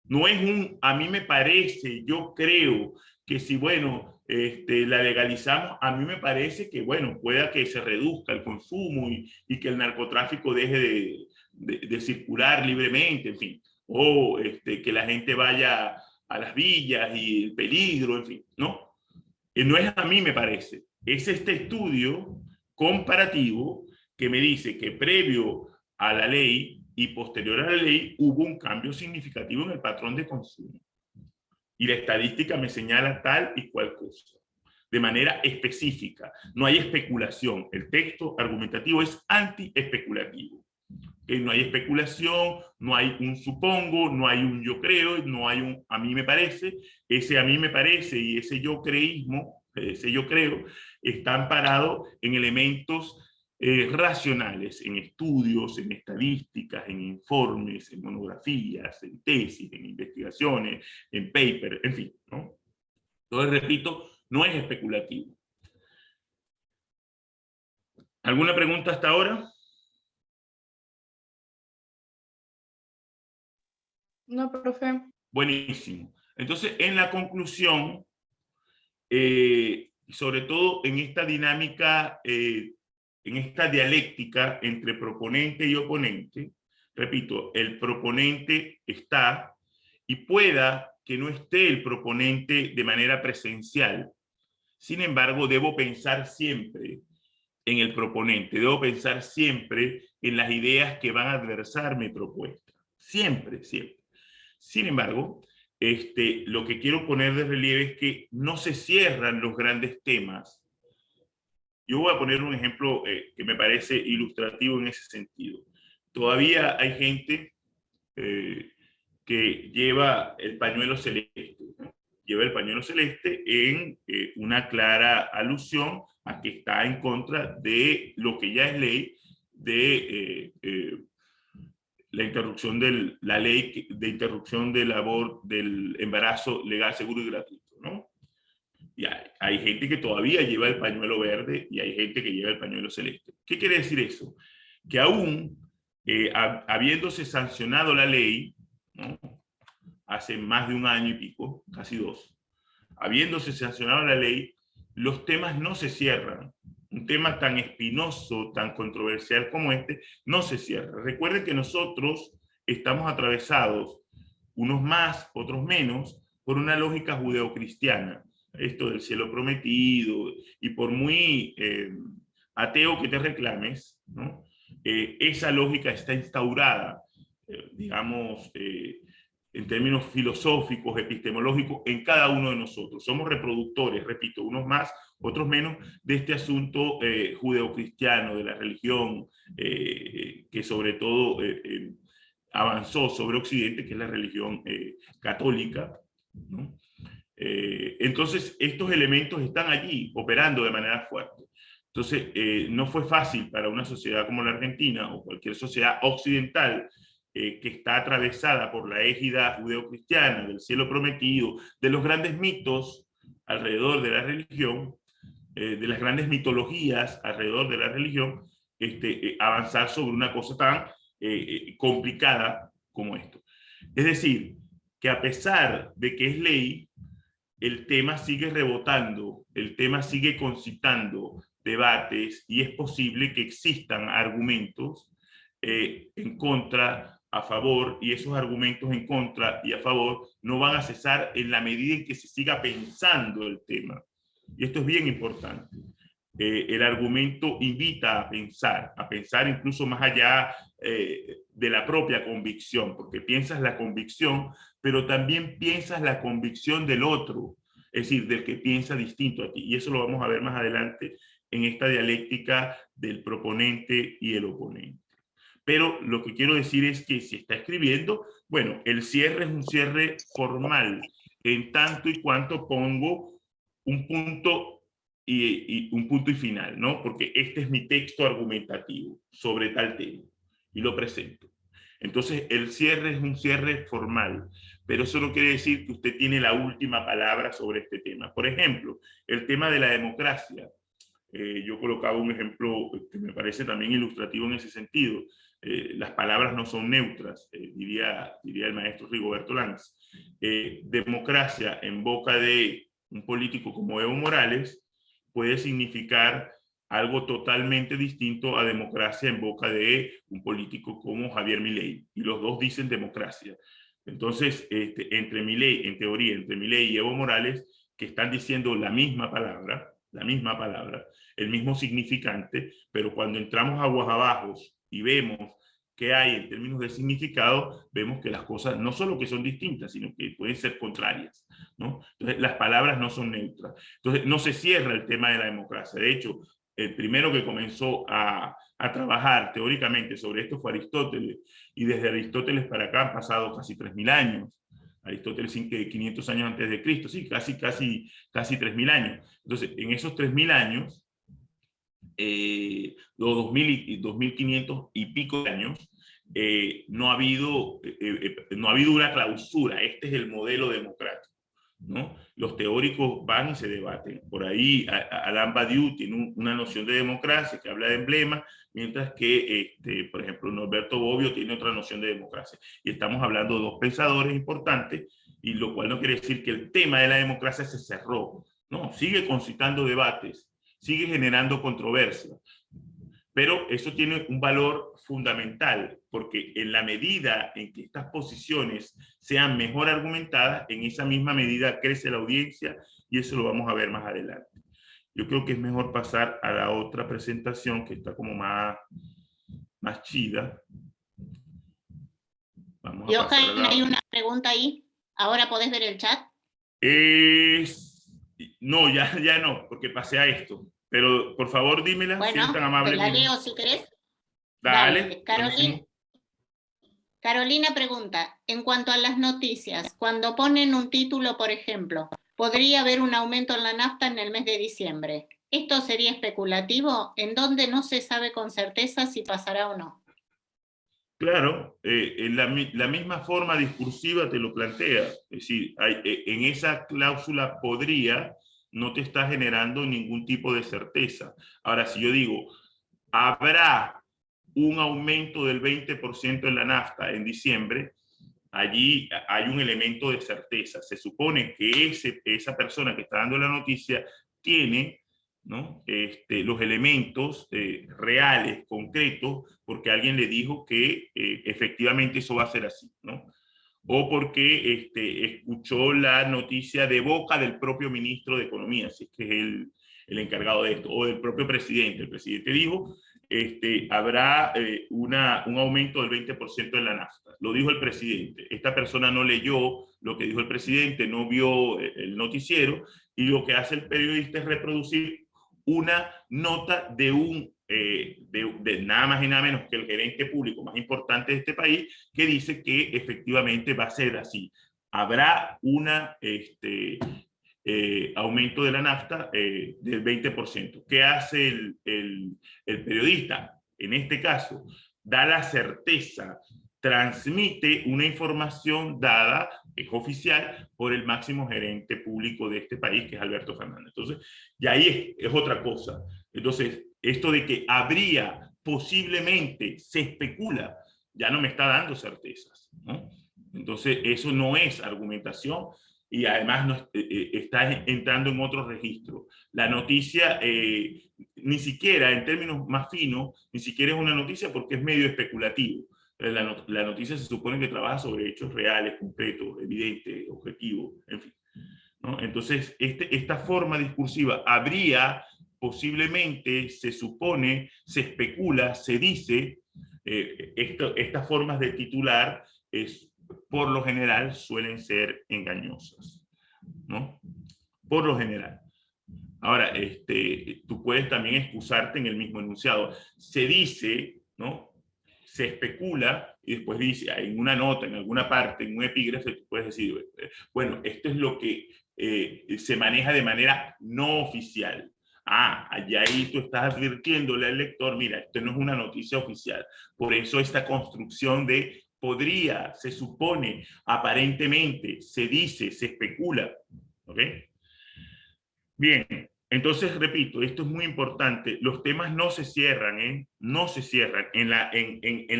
no es a mí me parece, yo creo que si, bueno, la legalizamos, a mí me parece que, bueno, pueda que se reduzca el consumo y que el narcotráfico deje de circular libremente, en fin, o que la gente vaya a las villas y el peligro, en fin, ¿no? No es a mí me parece, es este estudio comparativo que me dice que previo a la ley y posterior a la ley hubo un cambio significativo en el patrón de consumo. Y la estadística me señala tal y cual cosa, de manera específica. No hay especulación. El texto argumentativo es anti-especulativo. No hay especulación, no hay un supongo, no hay un yo creo, no hay un a mí me parece. Ese a mí me parece y ese yo creísmo, ese yo creo, están parados en elementos racionales, en estudios, en estadísticas, en informes, en monografías, en tesis, en investigaciones, en papers, en fin, ¿no? Entonces, repito, no es especulativo. ¿Alguna pregunta hasta ahora? No, profe. Buenísimo. Entonces, en la conclusión, sobre todo en esta dinámica, en esta dialéctica entre proponente y oponente, repito, el proponente está, y pueda que no esté el proponente de manera presencial. Sin embargo, debo pensar siempre en el proponente, debo pensar siempre en las ideas que van a adversar mi propuesta. Siempre, siempre. Sin embargo, lo que quiero poner de relieve es que no se cierran los grandes temas. Yo voy a poner un ejemplo que me parece ilustrativo en ese sentido. Todavía hay gente que lleva el pañuelo celeste, ¿no? Lleva el pañuelo celeste en una clara alusión a que está en contra de lo que ya es ley de la interrupción de la ley de interrupción del embarazo legal, seguro y gratuito, ¿no? Y hay gente que todavía lleva el pañuelo verde y hay gente que lleva el pañuelo celeste. ¿Qué quiere decir eso? Que aún habiéndose sancionado la ley, ¿no? hace más de un año y pico, casi 2, habiéndose sancionado la ley, los temas no se cierran. Un tema tan espinoso, tan controversial como este, no se cierra. Recuerden que nosotros estamos atravesados, unos más, otros menos, por una lógica judeocristiana. Esto del cielo prometido, y por muy ateo que te reclames, ¿no? Esa lógica está instaurada, digamos, en términos filosóficos, epistemológicos, en cada uno de nosotros. Somos reproductores, repito, unos más, otros menos, de este asunto judeocristiano, de la religión, que sobre todo avanzó sobre Occidente, que es la religión católica, ¿no? Entonces, estos elementos están allí, operando de manera fuerte. Entonces, no fue fácil para una sociedad como la Argentina, o cualquier sociedad occidental, que está atravesada por la égida judeocristiana, del cielo prometido, de los grandes mitos alrededor de la religión, de las grandes mitologías alrededor de la religión, avanzar sobre una cosa tan complicada como esto. Es decir, que a pesar de que es ley, el tema sigue rebotando, el tema sigue concitando debates, y es posible que existan argumentos en contra, a favor, y esos argumentos en contra y a favor no van a cesar en la medida en que se siga pensando el tema. Y esto es bien importante. El argumento invita a pensar incluso más allá de la propia convicción, porque piensas la convicción, pero también piensas la convicción del otro, es decir, del que piensa distinto a ti. Y eso lo vamos a ver más adelante en esta dialéctica del proponente y el oponente. Pero lo que quiero decir es que si está escribiendo, bueno, el cierre es un cierre formal, en tanto y cuanto pongo un punto y un punto y final, ¿no? Porque este es mi texto argumentativo sobre tal tema y lo presento. Entonces, el cierre es un cierre formal, pero eso no quiere decir que usted tiene la última palabra sobre este tema. Por ejemplo, el tema de la democracia. Yo colocaba un ejemplo que me parece también ilustrativo en ese sentido. Las palabras no son neutras, diría el maestro Rigoberto Lanz. Democracia en boca de un político como Evo Morales puede significar algo totalmente distinto a democracia en boca de un político como Javier Milei, y los dos dicen democracia. Entonces, entre Milei, en teoría, entre Milei y Evo Morales, que están diciendo la misma palabra, el mismo significante, pero cuando entramos aguas abajo y vemos qué hay en términos de significado, vemos que las cosas no solo que son distintas, sino que pueden ser contrarias, ¿no? Entonces, las palabras no son neutras. Entonces, no se cierra el tema de la democracia. De hecho, el primero que comenzó a trabajar teóricamente sobre esto fue Aristóteles, y desde Aristóteles para acá han pasado casi 3.000 años. Aristóteles 500 años antes de Cristo, sí, casi 3.000 años. Entonces, en esos 3.000 años, los 2.000 y 2.500 y pico de años, no ha habido una clausura. Este es el modelo democrático, ¿no? Los teóricos van y se debaten. Por ahí Alain Badiou tiene una noción de democracia que habla de emblema, mientras que, por ejemplo, Norberto Bobbio tiene otra noción de democracia. Y estamos hablando de dos pensadores importantes, y lo cual no quiere decir que el tema de la democracia se cerró. No, sigue concitando debates, sigue generando controversia. Pero eso tiene un valor fundamental, porque en la medida en que estas posiciones sean mejor argumentadas, en esa misma medida crece la audiencia, y eso lo vamos a ver más adelante. Yo creo que es mejor pasar a la otra presentación, que está como más chida. Vamos a pasar a la... ¿Hay una pregunta ahí? ¿Ahora podés ver el chat? No, ya no, porque pasé a esto. Pero por favor dímela, bueno, si eres tan amable. Te la leo si querés. Dale. Carolina pregunta, en cuanto a las noticias, cuando ponen un título, por ejemplo, podría haber un aumento en la nafta en el mes de diciembre. ¿Esto sería especulativo? ¿En donde no se sabe con certeza si pasará o no? Claro, la misma forma discursiva te lo plantea. Es decir, en esa cláusula podría, no te está generando ningún tipo de certeza. Ahora, si yo digo, habrá un aumento del 20% en la nafta en diciembre, allí hay un elemento de certeza. Se supone que esa persona que está dando la noticia tiene, ¿no?, los elementos reales, concretos, porque alguien le dijo que efectivamente eso va a ser así, ¿no? O porque escuchó la noticia de boca del propio ministro de Economía, si es que es el encargado de esto, o del propio presidente. El presidente dijo, habrá un aumento del 20% en la nafta. Lo dijo el presidente. Esta persona no leyó lo que dijo el presidente, no vio el noticiero, y lo que hace el periodista es reproducir una nota de nada más y nada menos que el gerente público más importante de este país, que dice que efectivamente va a ser así. Habrá una aumento de la nafta del 20%. ¿Qué hace el periodista? En este caso, da la certeza, transmite una información dada, es oficial, por el máximo gerente público de este país, que es Alberto Fernández. Entonces, y ahí es otra cosa. Entonces, esto de que habría, posiblemente, se especula, ya no me está dando certezas, ¿no? Entonces, eso no es argumentación, y además no, está entrando en otro registro. La noticia, ni siquiera, en términos más finos, ni siquiera es una noticia porque es medio especulativo. La noticia se supone que trabaja sobre hechos reales, concretos, evidentes, objetivos, en fin, ¿no? Entonces, esta forma discursiva habría, posiblemente, se supone, se especula, se dice, estas formas de titular por lo general suelen ser engañosas, ¿no? Por lo general. Ahora, tú puedes también excusarte en el mismo enunciado. Se dice, ¿no?, se especula, y después dice, en una nota, en alguna parte, en un epígrafe, tú puedes decir, bueno, esto es lo que se maneja de manera no oficial. Allá ahí tú estás advirtiéndole al lector, mira, esto no es una noticia oficial. Por eso esta construcción de podría, se supone, aparentemente, se dice, se especula. ¿Ok? Bien, entonces repito, esto es muy importante. Los temas no se cierran, no se cierran. En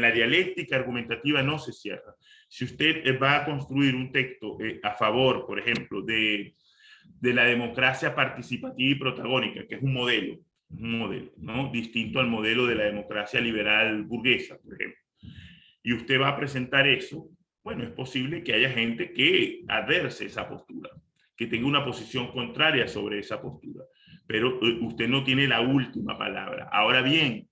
la dialéctica argumentativa no se cierran. Si usted va a construir un texto a favor, por ejemplo, de la democracia participativa y protagónica, que es un modelo, ¿no?, distinto al modelo de la democracia liberal burguesa, por ejemplo, y usted va a presentar eso, bueno, es posible que haya gente que adverse esa postura, que tenga una posición contraria sobre esa postura, pero usted no tiene la última palabra. Ahora bien,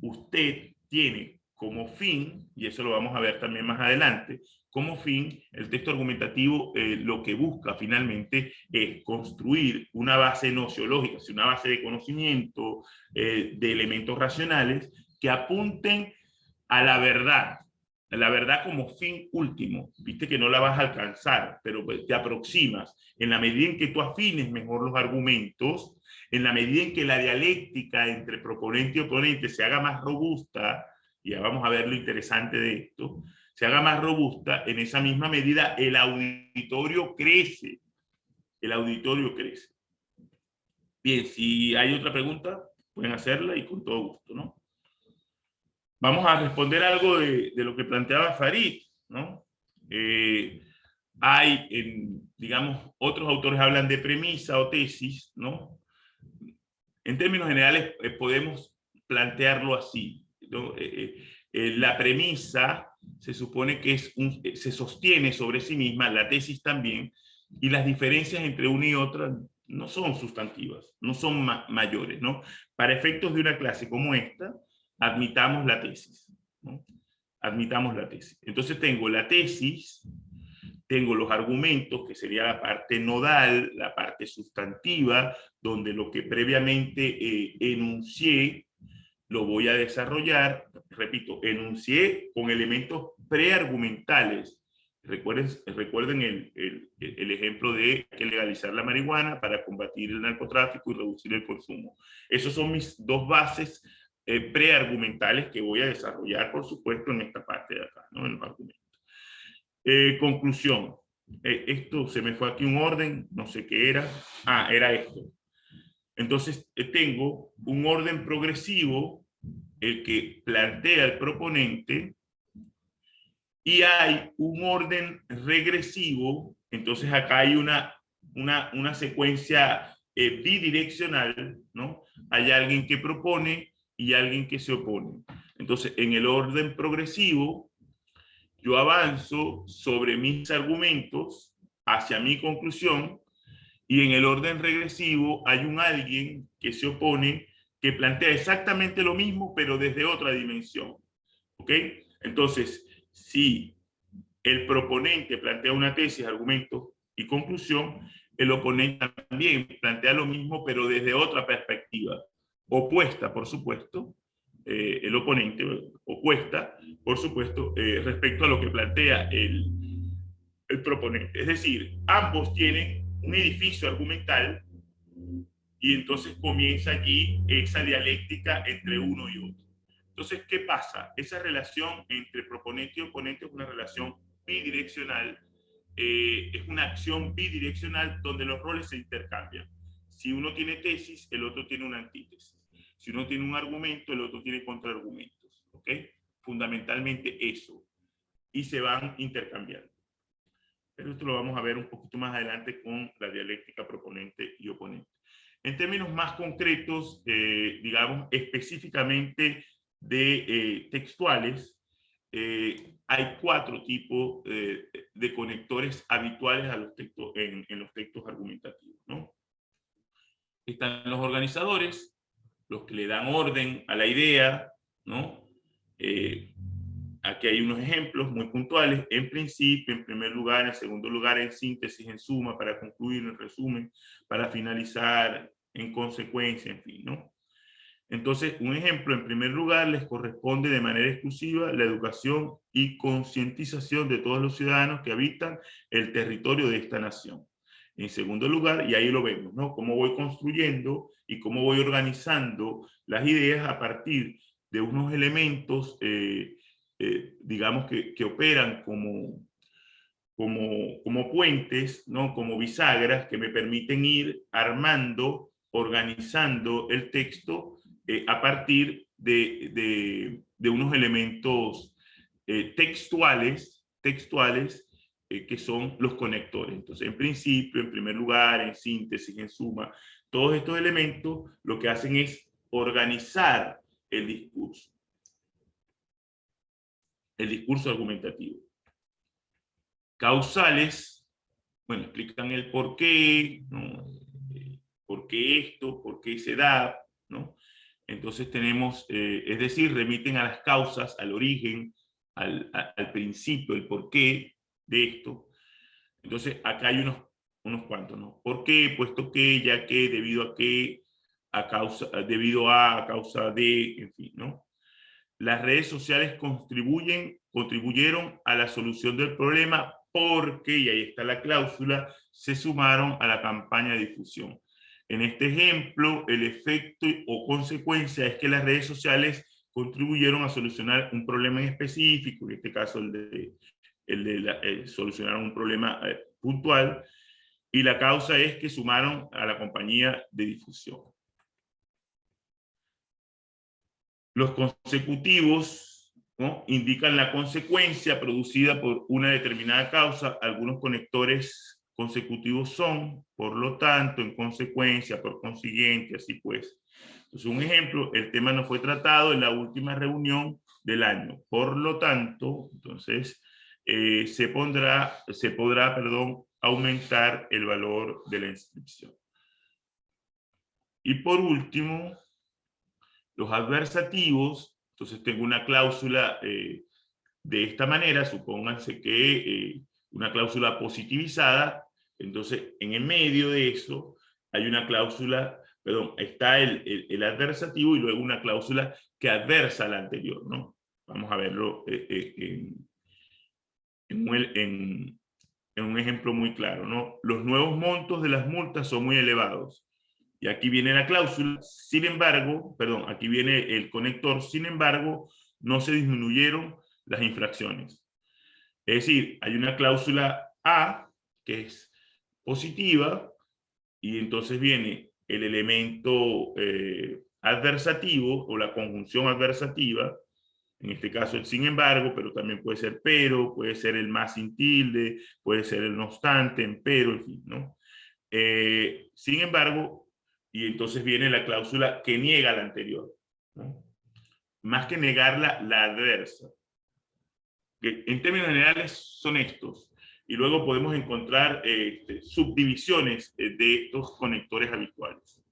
usted tiene como fin, y eso lo vamos a ver también más adelante, como fin, el texto argumentativo lo que busca finalmente es construir una base nociológica, una base de conocimiento, de elementos racionales que apunten a la verdad como fin último. Viste que no la vas a alcanzar, pero te aproximas. En la medida en que tú afines mejor los argumentos, en la medida en que la dialéctica entre proponente y oponente se haga más robusta, y ya vamos a ver lo interesante de esto, se haga más robusta, en esa misma medida el auditorio crece. El auditorio crece. Bien, si hay otra pregunta, pueden hacerla y con todo gusto, ¿no? Vamos a responder algo de lo que planteaba Farid, ¿no? Digamos, otros autores hablan de premisa o tesis, ¿no? En términos generales, podemos plantearlo así, ¿no? La premisa se supone que se sostiene sobre sí misma, la tesis también, y las diferencias entre una y otra no son sustantivas, no son mayores, ¿no? Para efectos de una clase como esta, admitamos la tesis, ¿no? Admitamos la tesis. Entonces tengo la tesis, tengo los argumentos, que sería la parte nodal, la parte sustantiva, donde lo que previamente enuncié lo voy a desarrollar. Repito, enuncié con elementos preargumentales. Recuerden el ejemplo de que legalizar la marihuana para combatir el narcotráfico y reducir el consumo. Esas son mis dos bases preargumentales que voy a desarrollar, por supuesto, en esta parte de acá, ¿no?, en los argumentos. Conclusión. Esto se me fue aquí un orden, no sé qué era. Era esto. Entonces, tengo un orden progresivo, el que plantea el proponente, y hay un orden regresivo. Entonces acá hay una secuencia bidireccional, ¿no? Hay alguien que propone y alguien que se opone. Entonces, en el orden progresivo, yo avanzo sobre mis argumentos hacia mi conclusión, y en el orden regresivo hay un alguien que se opone, que plantea exactamente lo mismo, pero desde otra dimensión. ¿Ok? Entonces, si el proponente plantea una tesis, argumento y conclusión, el oponente también plantea lo mismo, pero desde otra perspectiva, opuesta, por supuesto, el oponente opuesta, por supuesto, respecto a lo que plantea el proponente. Es decir, ambos tienen un edificio argumental y entonces comienza allí esa dialéctica entre uno y otro. Entonces, ¿qué pasa? Esa relación entre proponente y oponente es una relación bidireccional, es una acción bidireccional donde los roles se intercambian. Si uno tiene tesis, el otro tiene una antítesis. Si uno tiene un argumento, el otro tiene contraargumentos. ¿Ok? Fundamentalmente eso. Y se van intercambiando. Pero esto lo vamos a ver un poquito más adelante con la dialéctica proponente y oponente. En términos más concretos, digamos específicamente de textuales, hay 4 tipos de conectores habituales a los textos, en los textos argumentativos, ¿no? Están los organizadores, los que le dan orden a la idea, ¿no? Aquí hay unos ejemplos muy puntuales: en principio, en primer lugar, en segundo lugar, en síntesis, en suma, para concluir, en resumen, para finalizar, en consecuencia, en fin, ¿no? Entonces, un ejemplo: en primer lugar, les corresponde de manera exclusiva la educación y concientización de todos los ciudadanos que habitan el territorio de esta nación. En segundo lugar, y ahí lo vemos, ¿no? Cómo voy construyendo y cómo voy organizando las ideas a partir de unos elementos digamos que operan como puentes, ¿no? Como bisagras que me permiten ir armando, organizando el texto a partir de unos elementos textuales que son los conectores. Entonces, en principio, en primer lugar, en síntesis, en suma, todos estos elementos lo que hacen es organizar el discurso argumentativo. Causales, bueno, explican el por qué, ¿no? Por qué esto, por qué se da, ¿no? Entonces tenemos, es decir, remiten a las causas, al origen, al principio, el por qué de esto. Entonces acá hay unos cuantos, ¿no? ¿Por qué? Puesto que, ya que, debido a que, a causa, debido a causa de, en fin, ¿no? Las redes sociales contribuyeron a la solución del problema porque, y ahí está la cláusula, se sumaron a la campaña de difusión. En este ejemplo, el efecto o consecuencia es que las redes sociales contribuyeron a solucionar un problema en específico, en este caso solucionar un problema puntual, y la causa es que sumaron a la compañía de difusión. Los consecutivos, ¿no? Indican la consecuencia producida por una determinada causa. Algunos conectores consecutivos son, por lo tanto, en consecuencia, por consiguiente, así pues. Entonces, un ejemplo: el tema no fue tratado en la última reunión del año. Por lo tanto, entonces, se podrá, aumentar el valor de la inscripción. Y por último, los adversativos. Entonces tengo una cláusula de esta manera, supónganse que una cláusula positivizada. Entonces en el medio de eso hay una cláusula, perdón, está el adversativo y luego una cláusula que adversa a la anterior, ¿no? Vamos a verlo en un ejemplo muy claro, ¿no? Los nuevos montos de las multas son muy elevados. Y aquí viene la cláusula, sin embargo, perdón, aquí viene el conector, sin embargo, no se disminuyeron las infracciones. Es decir, hay una cláusula A que es positiva y entonces viene el elemento adversativo o la conjunción adversativa En este caso el sin embargo, pero también puede ser pero, puede ser el más sin tilde, puede ser el no obstante, empero, en fin, ¿no? Sin embargo, y entonces viene la cláusula que niega la anterior, ¿no? Más que negarla, la adversa. Que en términos generales son estos. Y luego podemos encontrar subdivisiones de estos conectores habituales.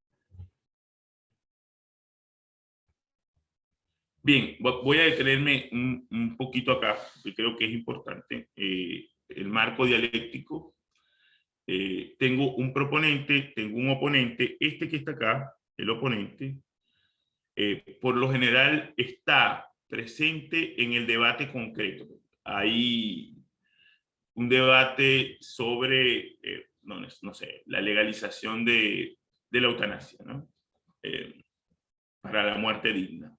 Bien, voy a detenerme un poquito acá, que creo que es importante. El marco dialéctico. Tengo un proponente, tengo un oponente. Este que está acá, el oponente, por lo general está presente en el debate concreto. Hay un debate sobre, no sé, la legalización de la eutanasia, ¿no? Para la muerte digna.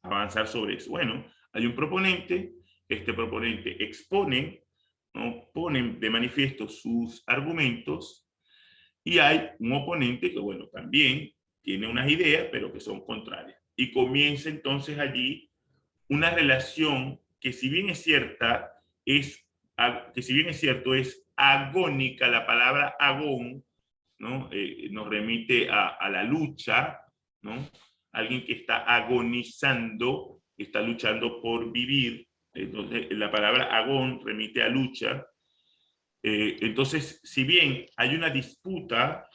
Avanzar sobre eso. Bueno, hay un proponente, este proponente expone, ¿no? Pone de manifiesto sus argumentos, y hay un oponente que, bueno, también tiene unas ideas, pero que son contrarias. Y comienza entonces allí una relación que, si bien es cierta, que si bien es cierto, es agónica. La palabra agón, ¿no? Nos remite a la lucha, ¿no? Alguien que está agonizando, que está luchando por vivir. Entonces, la palabra agón remite a lucha. Entonces, si bien hay una disputa,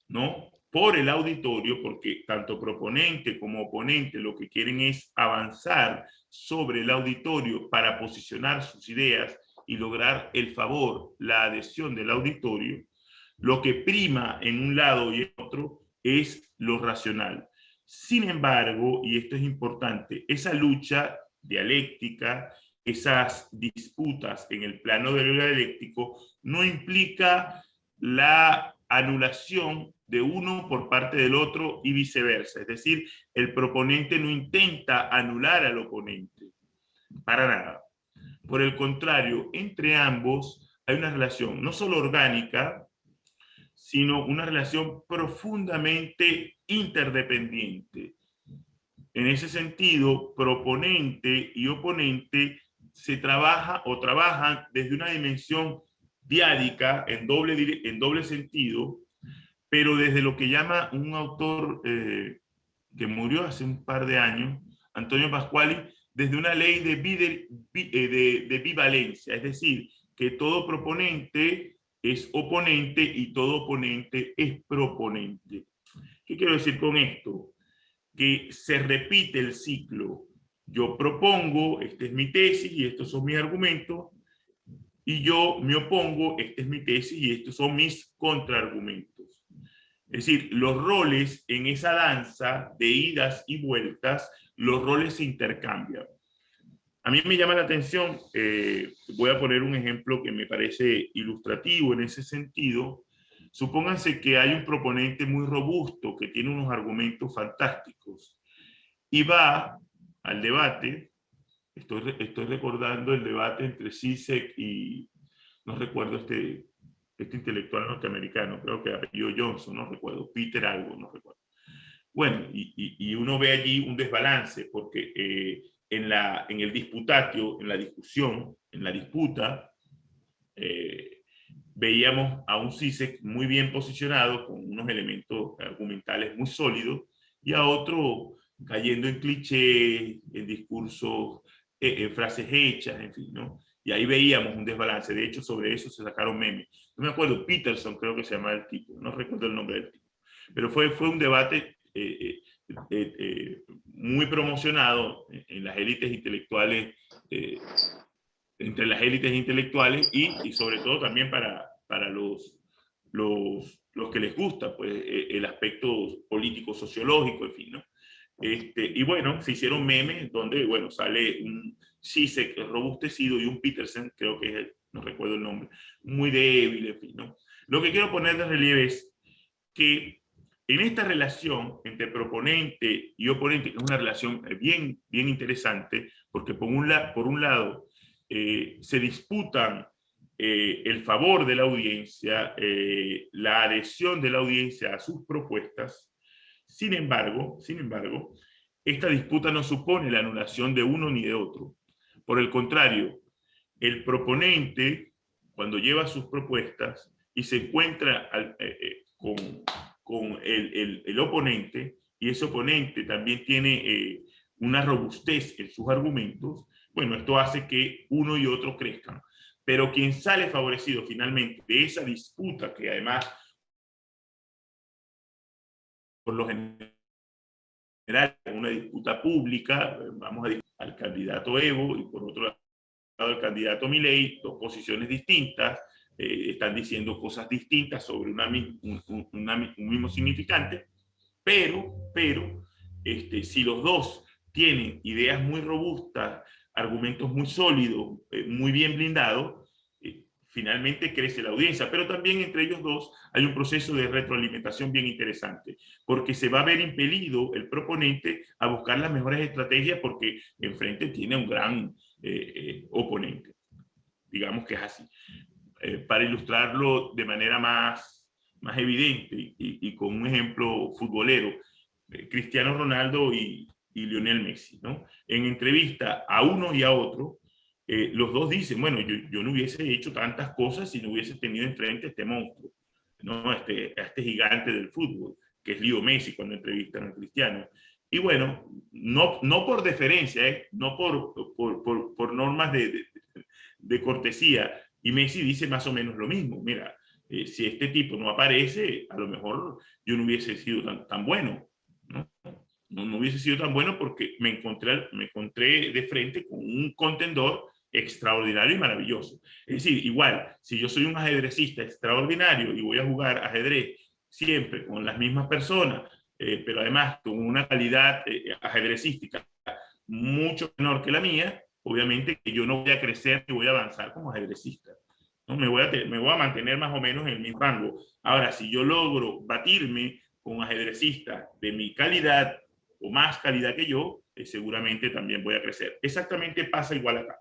¿no?, por el auditorio, porque tanto proponente como oponente lo que quieren es avanzar sobre el auditorio para posicionar sus ideas y lograr el favor, la adhesión del auditorio, lo que prima en un lado y en otro es lo racional. Sin embargo, y esto es importante, esa lucha dialéctica, esas disputas en el plano de lo dialéctico, no implica la anulación de uno por parte del otro y viceversa. Es decir, el proponente no intenta anular al oponente, para nada. Por el contrario, entre ambos hay una relación no solo orgánica, sino una relación profundamente interdependiente. En ese sentido, proponente y oponente se trabaja o trabajan desde una dimensión diádica en doble sentido, pero desde lo que llama un autor que murió hace un par de años, Antonio Pasquali, desde una ley de bivalencia, es decir, que todo proponente es oponente y todo oponente es proponente. ¿Qué quiero decir con esto? Que se repite el ciclo. Yo propongo, esta es mi tesis y estos son mis argumentos, y yo me opongo, esta es mi tesis y estos son mis contraargumentos. Es decir, los roles en esa danza de idas y vueltas, los roles se intercambian. A mí me llama la atención, voy a poner un ejemplo que me parece ilustrativo en ese sentido. Supónganse que hay un proponente muy robusto que tiene unos argumentos fantásticos y va al debate. Estoy recordando el debate entre Zizek y, no recuerdo este intelectual norteamericano, creo que apellido Johnson, no recuerdo, Peter algo, no recuerdo. Bueno, y uno ve allí un desbalance, porque en el disputatio, en la discusión, en la disputa, veíamos a un Zizek muy bien posicionado, con unos elementos argumentales muy sólidos, y a otro cayendo en clichés, en discursos, en frases hechas, en fin, ¿no? Y ahí veíamos un desbalance. De hecho, sobre eso se sacaron memes. No me acuerdo, Peterson creo que se llamaba el tipo, no recuerdo el nombre del tipo. Pero fue un debate muy promocionado en las élites intelectuales, entre las élites intelectuales y sobre todo también para los que les gusta pues, el aspecto político-sociológico, en fin, ¿no? Y bueno, se hicieron memes donde, bueno, sale un Zizek robustecido y un Peterson, creo que es, no recuerdo el nombre, muy débil, en fin, ¿no? Lo que quiero poner de relieve es que en esta relación entre proponente y oponente, que es una relación bien interesante, porque por un lado se disputan el favor de la audiencia, la adhesión de la audiencia a sus propuestas. Sin embargo, esta disputa no supone la anulación de uno ni de otro. Por el contrario, el proponente, cuando lleva sus propuestas y se encuentra con el oponente, y ese oponente también tiene una robustez en sus argumentos, bueno, esto hace que uno y otro crezcan. Pero quien sale favorecido finalmente de esa disputa, que además, por lo general, una disputa pública, vamos a discutir al candidato Evo y por otro lado al candidato Milei, dos posiciones distintas, están diciendo cosas distintas sobre un mismo significante, pero si los dos tienen ideas muy robustas, argumentos muy sólidos, muy bien blindados, finalmente crece la audiencia, pero también entre ellos dos hay un proceso de retroalimentación bien interesante, porque se va a ver impelido el proponente a buscar las mejores estrategias porque enfrente tiene un gran oponente. Digamos que es así. Para ilustrarlo de manera más evidente y con un ejemplo futbolero, Cristiano Ronaldo y Lionel Messi, ¿no? En entrevista a uno y a otro, los dos dicen, bueno, yo no hubiese hecho tantas cosas si no hubiese tenido enfrente a este monstruo, ¿no? A este gigante del fútbol, que es Leo Messi, cuando entrevistan a Cristiano. Y bueno, no por deferencia, no por normas de cortesía. Y Messi dice más o menos lo mismo. Mira, si este tipo no aparece, a lo mejor yo no hubiese sido tan bueno, ¿no? No hubiese sido tan bueno porque me encontré de frente con un contendor extraordinario y maravilloso. Es decir, igual, si yo soy un ajedrecista extraordinario y voy a jugar ajedrez siempre con las mismas personas, pero además con una calidad ajedrecística mucho menor que la mía, obviamente que yo no voy a crecer ni voy a avanzar como ajedrecista, ¿no? Me voy a mantener más o menos en el mismo rango. Ahora, si yo logro batirme con ajedrecistas de mi calidad o más calidad que yo, seguramente también voy a crecer. Exactamente pasa igual acá.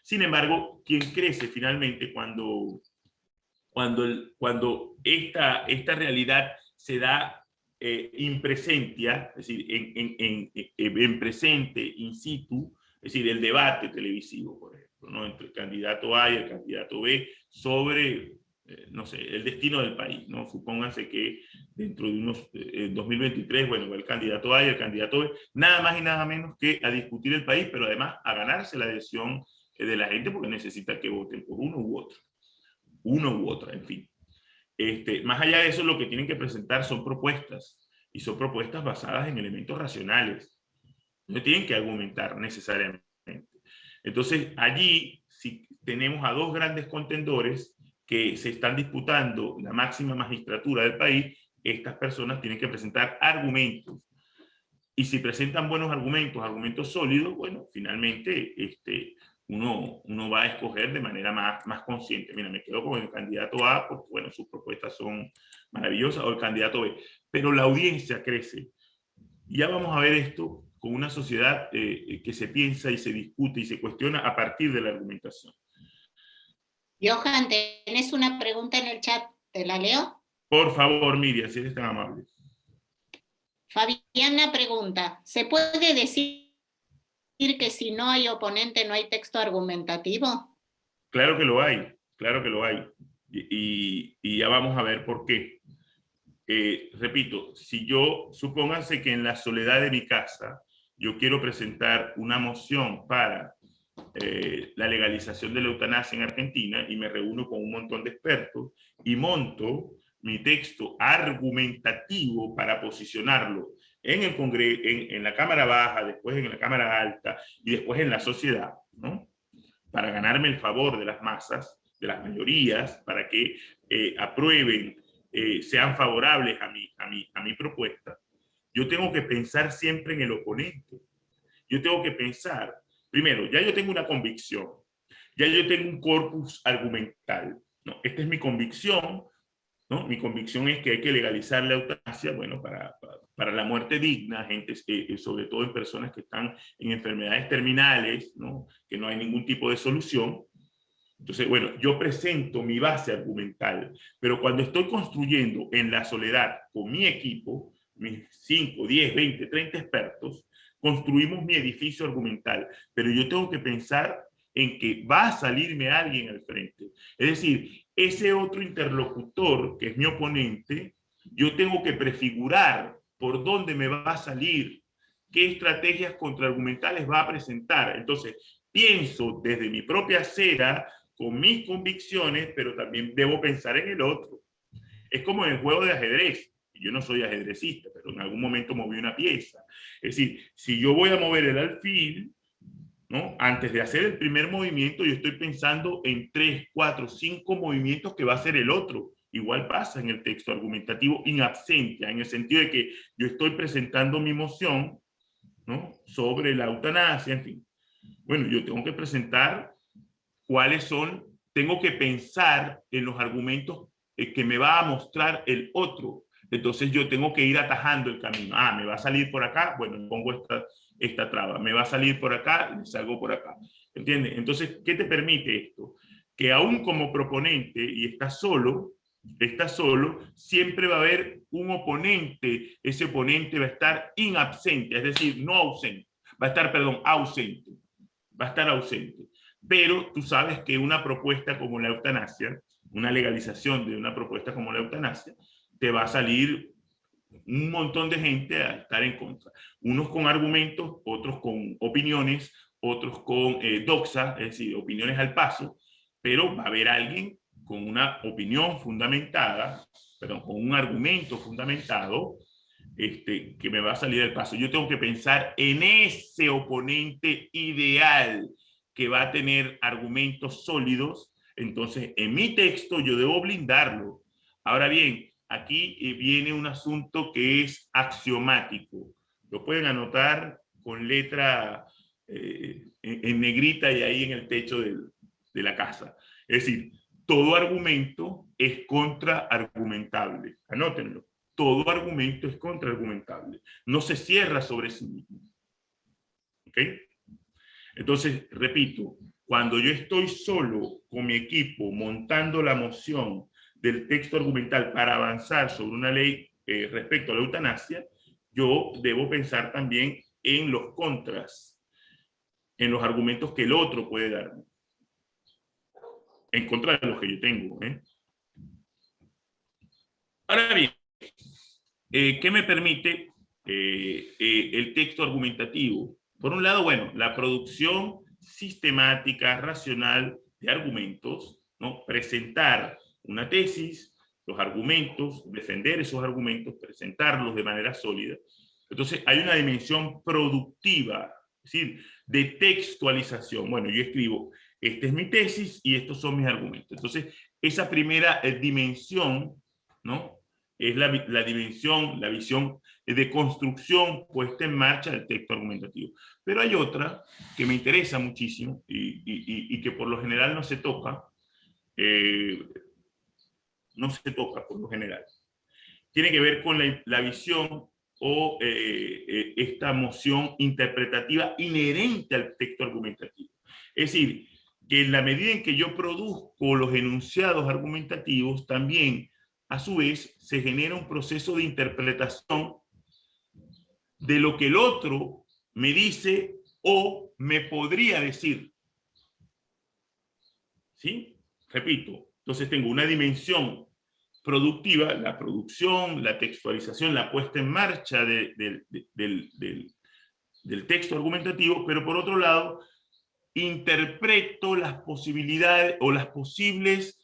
Sin embargo, quien crece finalmente cuando esta realidad se da in presentia, es decir, en presente, in situ, es decir, el debate televisivo, por ejemplo, ¿no? Entre el candidato A y el candidato B sobre, no sé, el destino del país, ¿no? Supónganse que dentro de unos, 2023, bueno, va el candidato A y el candidato B, nada más y nada menos que a discutir el país, pero además a ganarse la adhesión de la gente porque necesita que voten por uno u otra, en fin. Más allá de eso, lo que tienen que presentar son propuestas, y son propuestas basadas en elementos racionales. No tienen que argumentar necesariamente. Entonces, allí sí tenemos a dos grandes contendores que se están disputando la máxima magistratura del país. Estas personas tienen que presentar argumentos. Y si presentan buenos argumentos sólidos, bueno, finalmente uno va a escoger de manera más consciente. Mira, me quedo con el candidato A porque, bueno, sus propuestas son maravillosas, o el candidato B. Pero la audiencia crece. Ya vamos a ver esto con una sociedad que se piensa y se discute y se cuestiona a partir de la argumentación. Johan, tenés una pregunta en el chat, ¿te la leo? Por favor, Miriam, si eres tan amable. Fabiana pregunta, ¿se puede decir que si no hay oponente no hay texto argumentativo? Claro que lo hay, claro que lo hay. Y ya vamos a ver por qué. Repito, si yo, supónganse que en la soledad de mi casa, yo quiero presentar una moción para la legalización de la eutanasia en Argentina y me reúno con un montón de expertos y monto mi texto argumentativo para posicionarlo en el Congreso, en la Cámara Baja, después en la Cámara Alta y después en la sociedad, ¿no? Para ganarme el favor de las masas, de las mayorías, para que aprueben, sean favorables a mi propuesta. Yo tengo que pensar siempre en el oponente. Yo tengo que pensar, primero, ya yo tengo una convicción, ya yo tengo un corpus argumental, ¿no? Esta es mi convicción, ¿no? Mi convicción es que hay que legalizar la eutanasia, bueno, para la muerte digna, gente, sobre todo en personas que están en enfermedades terminales, ¿no? Que no hay ningún tipo de solución. Entonces, bueno, yo presento mi base argumental, pero cuando estoy construyendo en la soledad con mi equipo, mis 5, 10, 20, 30 expertos, construimos mi edificio argumental, pero yo tengo que pensar en que va a salirme alguien al frente. Es decir, ese otro interlocutor, que es mi oponente, yo tengo que prefigurar por dónde me va a salir, qué estrategias contraargumentales va a presentar. Entonces, pienso desde mi propia acera, con mis convicciones, pero también debo pensar en el otro. Es como en el juego de ajedrez. Yo no soy ajedrecista, pero en algún momento moví una pieza. Es decir, si yo voy a mover el alfil, ¿no? Antes de hacer el primer movimiento, yo estoy pensando en 3, 4, 5 movimientos que va a hacer el otro. Igual pasa en el texto argumentativo in absentia, en el sentido de que yo estoy presentando mi moción, ¿no? Sobre la eutanasia, en fin. Bueno, yo tengo que presentar cuáles son, tengo que pensar en los argumentos que me va a mostrar el otro. Entonces yo tengo que ir atajando el camino. Ah, me va a salir por acá, bueno, pongo esta traba. Me va a salir por acá, salgo por acá. ¿Entiendes? Entonces, ¿qué te permite esto? Que aún como proponente y estás solo, siempre va a haber un oponente. Ese oponente va a estar in absentia, es decir, no ausente. Va a estar, perdón, ausente. Va a estar ausente. Pero tú sabes que una propuesta como la eutanasia, una legalización de una propuesta como la eutanasia, te va a salir un montón de gente a estar en contra. Unos con argumentos, otros con opiniones, otros con doxa, es decir, opiniones al paso, pero va a haber alguien con una opinión fundamentada, perdón, con un argumento fundamentado, que me va a salir al paso. Yo tengo que pensar en ese oponente ideal que va a tener argumentos sólidos. Entonces, en mi texto yo debo blindarlo. Ahora bien, aquí viene un asunto que es axiomático. Lo pueden anotar con letra en negrita y ahí en el techo de la casa. Es decir, todo argumento es contraargumentable. Anótenlo. Todo argumento es contraargumentable. No se cierra sobre sí mismo. ¿Ok? Entonces, repito, cuando yo estoy solo con mi equipo montando la moción del texto argumental para avanzar sobre una ley respecto a la eutanasia, yo debo pensar también en los contras, en los argumentos que el otro puede darme, en contra de los que yo tengo. Ahora bien, ¿qué me permite el texto argumentativo? Por un lado, bueno, la producción sistemática, racional de argumentos, ¿no? Presentar una tesis, los argumentos, defender esos argumentos, presentarlos de manera sólida. Entonces, hay una dimensión productiva, es decir, de textualización. Bueno, yo escribo, esta es mi tesis y estos son mis argumentos. Entonces, esa primera dimensión, ¿no? Es la dimensión, la visión de construcción puesta en marcha del texto argumentativo. Pero hay otra que me interesa muchísimo y que por lo general no se toca, por lo general. Tiene que ver con la visión o esta moción interpretativa inherente al texto argumentativo. Es decir, que en la medida en que yo produzco los enunciados argumentativos, también a su vez se genera un proceso de interpretación de lo que el otro me dice o me podría decir. ¿Sí? Repito, entonces tengo una dimensión productiva, la producción, la textualización, la puesta en marcha del texto argumentativo, pero por otro lado, interpreto las posibilidades o las posibles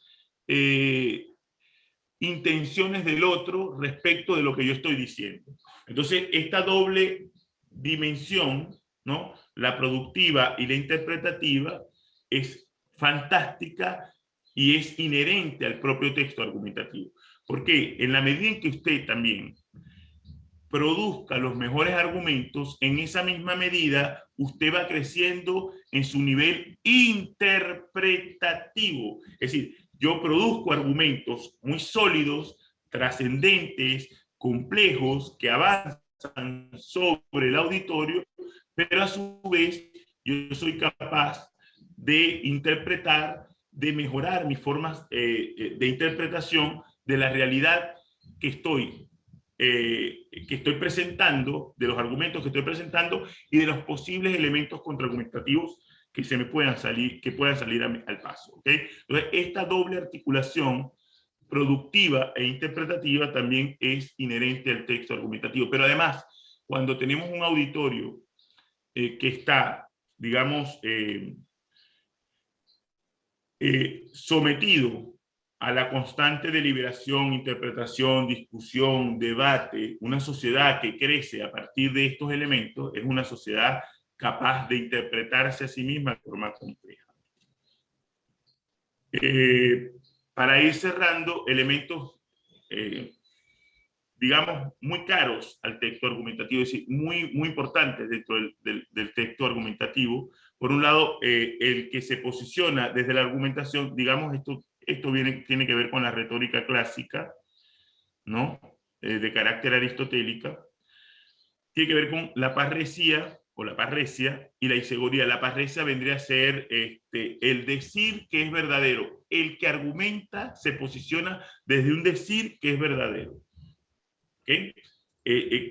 intenciones del otro respecto de lo que yo estoy diciendo. Entonces, esta doble dimensión, ¿no? La productiva y la interpretativa, es fantástica y es inherente al propio texto argumentativo. Porque en la medida en que usted también produzca los mejores argumentos, en esa misma medida usted va creciendo en su nivel interpretativo. Es decir, yo produzco argumentos muy sólidos, trascendentes, complejos, que avanzan sobre el auditorio, pero a su vez yo soy capaz de interpretar, de mejorar mis formas de interpretación de la realidad que estoy que estoy presentando, de los argumentos que estoy presentando y de los posibles elementos contraargumentativos que se me puedan salir, que puedan salir al paso. ¿Okay? Entonces, esta doble articulación productiva e interpretativa también es inherente al texto argumentativo. Pero además, cuando tenemos un auditorio que está, digamos, sometido a la constante deliberación, interpretación, discusión, debate, una sociedad que crece a partir de estos elementos es una sociedad capaz de interpretarse a sí misma de forma compleja. Para ir cerrando, elementos, digamos, muy caros al texto argumentativo, es decir, muy importantes dentro del texto argumentativo. Por un lado, el que se posiciona desde la argumentación, digamos, esto tiene que ver con la retórica clásica, ¿no? De carácter aristotélica. Tiene que ver con la parresía o la parresia y la isegoría. La parresia vendría a ser el decir que es verdadero. El que argumenta se posiciona desde un decir que es verdadero. ¿Okay?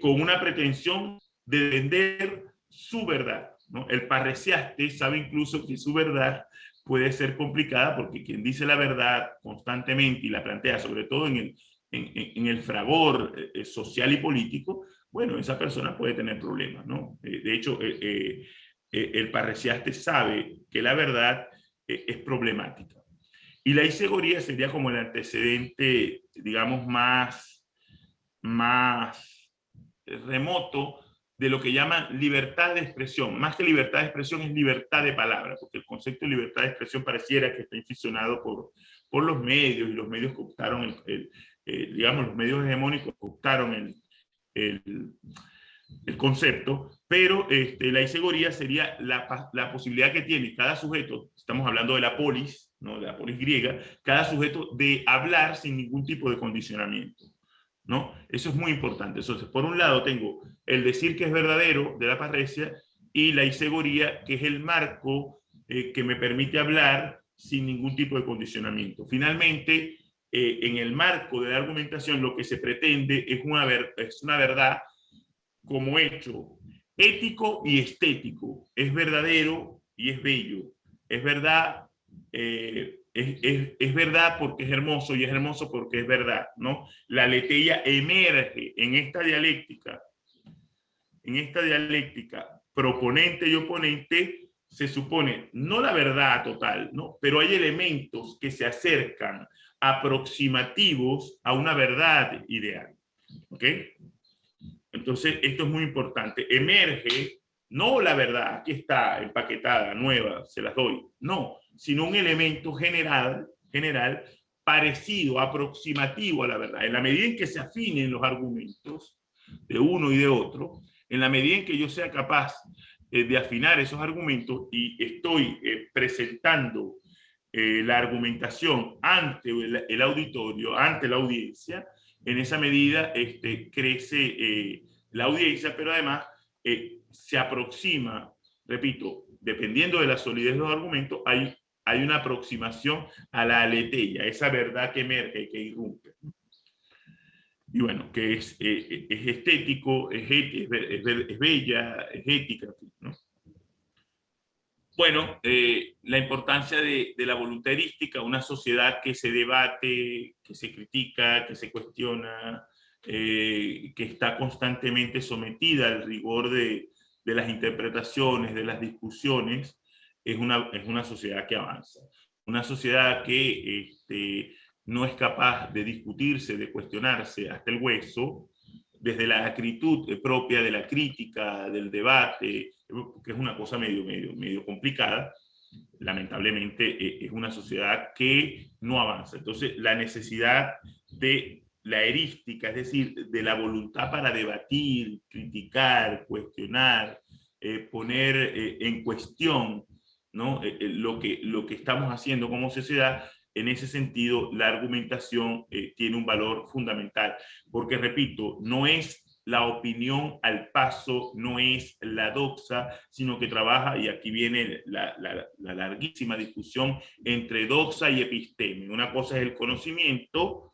Con una pretensión de vender su verdad, ¿no? El parresiaste sabe incluso que su verdad puede ser complicada porque quien dice la verdad constantemente y la plantea, sobre todo en el fragor social y político, bueno, esa persona puede tener problemas, ¿no? De hecho, el parresiaste sabe que la verdad es problemática. Y la isegoría sería como el antecedente, digamos, más remoto de lo que llaman libertad de expresión. Más que libertad de expresión es libertad de palabra, porque el concepto de libertad de expresión pareciera que está inficionado por los medios, y los medios cooptaron, digamos, los medios hegemónicos cooptaron el concepto, pero la isegoría sería la posibilidad que tiene cada sujeto, estamos hablando de la polis, ¿no? De la polis griega, cada sujeto de hablar sin ningún tipo de condicionamiento, ¿no? Eso es muy importante. Entonces, por un lado tengo el decir que es verdadero de la parresia y la isegoría, que es el marco que me permite hablar sin ningún tipo de condicionamiento. Finalmente, en el marco de la argumentación, lo que se pretende es una verdad como hecho ético y estético. Es verdadero y es bello. Es verdad, es verdad porque es hermoso, y es hermoso porque es verdad, ¿no? La aletheia emerge en esta dialéctica proponente y oponente. Se supone no la verdad total, ¿no? Pero hay elementos que se acercan aproximativos a una verdad ideal. ¿Ok? Entonces, esto es muy importante. Emerge no la verdad, aquí está, empaquetada, nueva, se las doy. No, sino un elemento general, parecido, aproximativo a la verdad. En la medida en que se afinen los argumentos de uno y de otro, en la medida en que yo sea capaz de afinar esos argumentos y estoy presentando la argumentación ante el auditorio, ante la audiencia, en esa medida crece la audiencia, pero además se aproxima, repito, dependiendo de la solidez de los argumentos, hay una aproximación a la aletheia, esa verdad que emerge, que irrumpe. Y bueno, que es estético, es bella, es ética, ¿no? Bueno, la importancia de la voluntad erística, una sociedad que se debate, que se critica, que se cuestiona, que está constantemente sometida al rigor de las interpretaciones, de las discusiones, es una sociedad que avanza. Una sociedad que no es capaz de discutirse, de cuestionarse hasta el hueso, desde la acritud propia de la crítica, del debate, que es una cosa medio complicada. Lamentablemente es una sociedad que no avanza. Entonces, la necesidad de la erística, es decir, de la voluntad para debatir, criticar, cuestionar, poner en cuestión, ¿no? lo que estamos haciendo como sociedad. En ese sentido, la argumentación tiene un valor fundamental, porque, repito, no es la opinión al paso, no es la doxa, sino que trabaja, y aquí viene la larguísima discusión entre doxa y episteme. Una cosa es el conocimiento,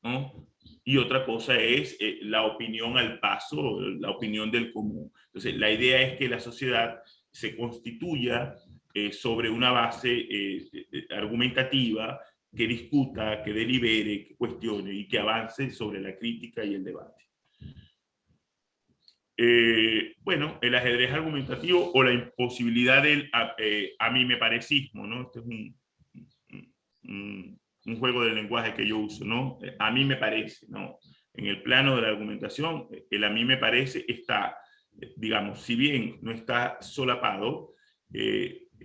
¿no? y otra cosa es la opinión al paso, la opinión del común. Entonces, la idea es que la sociedad se constituya sobre una base argumentativa, que discuta, que delibere, que cuestione y que avance sobre la crítica y el debate. Bueno, el ajedrez argumentativo o la imposibilidad del a mí me parecismo, ¿no? Este es un juego de lenguaje que yo uso, ¿no? A mí me parece, ¿no? En el plano de la argumentación, el a mí me parece está, digamos, si bien no está solapado,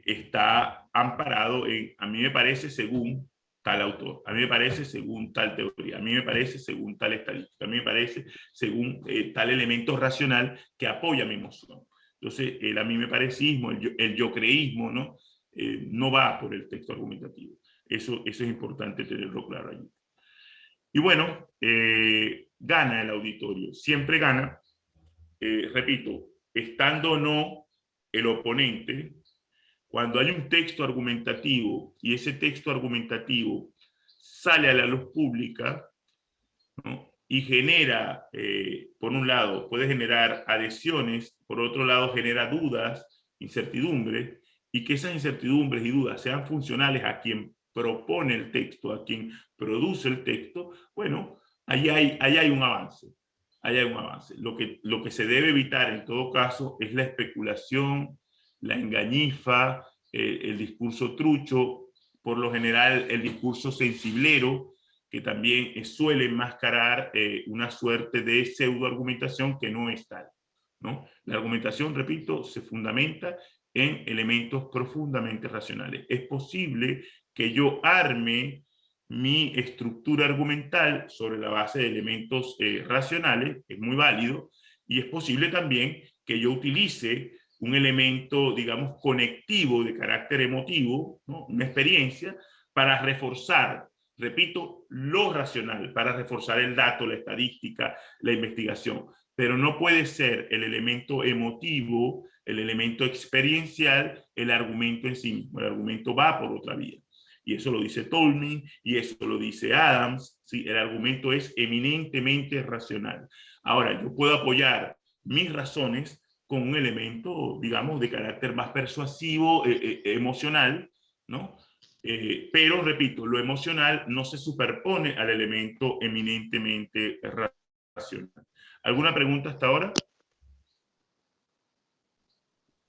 está amparado en a mí me parece según tal autor, a mí me parece según tal teoría, a mí me parece según tal estadística, a mí me parece según tal elemento racional que apoya mi emoción. Entonces, el a mí me parecismo, el yo creísmo, ¿no? No va por el texto argumentativo. Eso es importante tenerlo claro allí. Y bueno, gana el auditorio, siempre gana, repito, estando o no el oponente. Cuando hay un texto argumentativo y ese texto argumentativo sale a la luz pública, ¿no? Y genera, por un lado, puede generar adhesiones, por otro lado, genera dudas, incertidumbres, y que esas incertidumbres y dudas sean funcionales a quien propone el texto, a quien produce el texto, bueno, ahí hay un avance. Ahí hay un avance. Lo que se debe evitar en todo caso es la especulación, la engañifa, el discurso trucho, por lo general el discurso sensiblero, que también suele enmascarar una suerte de pseudoargumentación que no es tal, ¿no? La argumentación, repito, se fundamenta en elementos profundamente racionales. Es posible que yo arme mi estructura argumental sobre la base de elementos racionales, es muy válido, y es posible también que yo utilice un elemento, digamos, conectivo de carácter emotivo, ¿no? Una experiencia, para reforzar, repito, lo racional, para reforzar el dato, la estadística, la investigación. Pero no puede ser el elemento emotivo, el elemento experiencial, el argumento en sí mismo. El argumento va por otra vía. Y eso lo dice Tolman, y eso lo dice Adams. ¿Sí? El argumento es eminentemente racional. Ahora, yo puedo apoyar mis razones con un elemento, digamos, de carácter más persuasivo, emocional, ¿no? Pero, repito, lo emocional no se superpone al elemento eminentemente racional. ¿Alguna pregunta hasta ahora?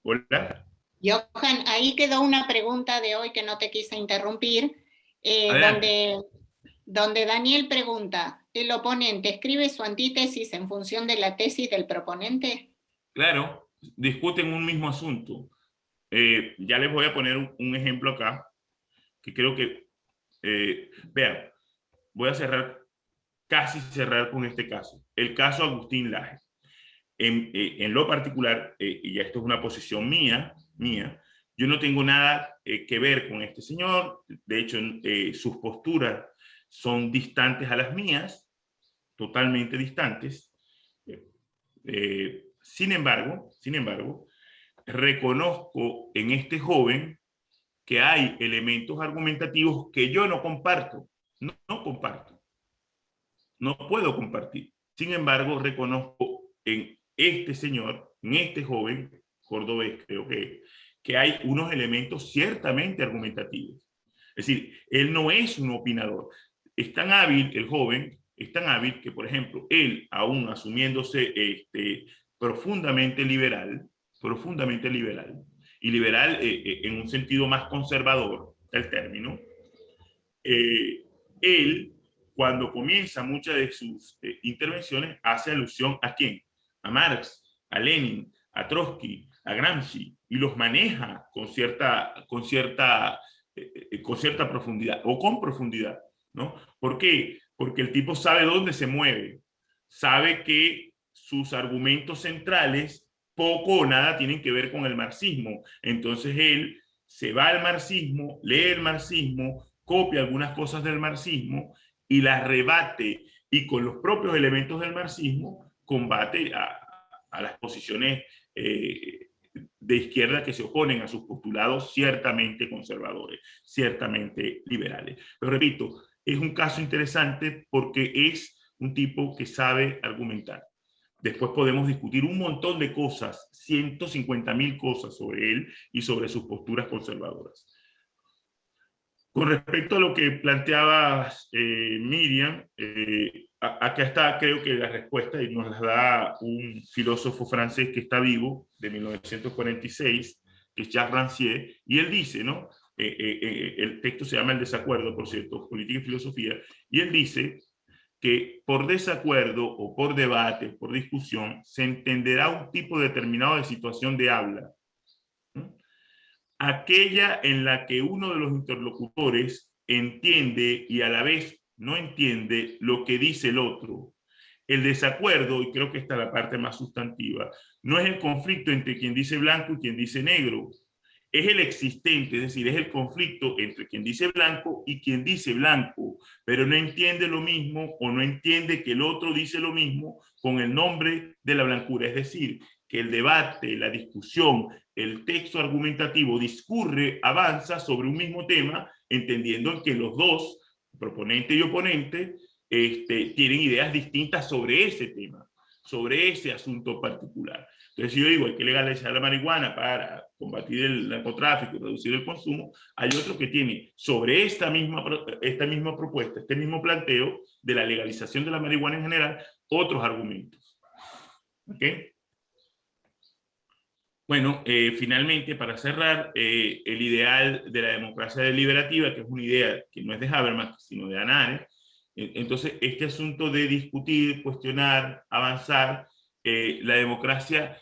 Hola. Johan, ahí quedó una pregunta de hoy que no te quise interrumpir, donde Daniel pregunta, ¿el oponente escribe su antítesis en función de la tesis del proponente? Claro, discuten un mismo asunto. Ya les voy a poner un ejemplo acá, que creo que, vean, voy a casi cerrar con este caso. El caso Agustín Laje. En lo particular, y ya esto es una posición mía, yo no tengo nada que ver con este señor. De hecho, sus posturas son distantes a las mías, totalmente distantes. Sin embargo, reconozco en este joven que hay elementos argumentativos que yo no comparto, no comparto, no puedo compartir. Sin embargo, reconozco en este señor, en este joven cordobés, creo que hay unos elementos ciertamente argumentativos. Es decir, él no es un opinador. Es tan hábil el joven, es tan hábil que, por ejemplo, él, aún asumiéndose profundamente liberal, y liberal en un sentido más conservador del término, él, cuando comienza muchas de sus intervenciones, hace alusión ¿a quién? A Marx, a Lenin, a Trotsky, a Gramsci, y los maneja con cierta profundidad, o con profundidad, ¿no? ¿Por qué? Porque el tipo sabe dónde se mueve, sabe que sus argumentos centrales poco o nada tienen que ver con el marxismo. Entonces él se va al marxismo, lee el marxismo, copia algunas cosas del marxismo y las rebate, y con los propios elementos del marxismo combate a las posiciones de izquierda que se oponen a sus postulados ciertamente conservadores, ciertamente liberales. Pero repito, es un caso interesante porque es un tipo que sabe argumentar. Después podemos discutir un montón de cosas, 150.000 cosas sobre él y sobre sus posturas conservadoras. Con respecto a lo que planteabas, Miriam, acá está, creo que la respuesta, y nos la da un filósofo francés que está vivo, de 1946, que es Jacques Rancière, y él dice, ¿no? El texto se llama El desacuerdo, por cierto, Política y Filosofía, y él dice que por desacuerdo o por debate, por discusión, se entenderá un tipo determinado de situación de habla, ¿no? Aquella en la que uno de los interlocutores entiende y a la vez no entiende lo que dice el otro. El desacuerdo, y creo que esta es la parte más sustantiva, no es el conflicto entre quien dice blanco y quien dice negro, es el existente, es decir, es el conflicto entre quien dice blanco y quien dice blanco, pero no entiende lo mismo o no entiende que el otro dice lo mismo con el nombre de la blancura. Es decir, que el debate, la discusión, el texto argumentativo discurre, avanza sobre un mismo tema, entendiendo que los dos, proponente y oponente, tienen ideas distintas sobre ese tema, sobre ese asunto particular. Entonces, si yo digo hay que legalizar la marihuana para combatir el narcotráfico y reducir el consumo, hay otro que tiene sobre esta misma propuesta, este mismo planteo de la legalización de la marihuana en general, otros argumentos. ¿Ok? Bueno, finalmente, para cerrar, el ideal de la democracia deliberativa, que es una idea que no es de Habermas, sino de Hannah Arendt, entonces este asunto de discutir, cuestionar, avanzar, la democracia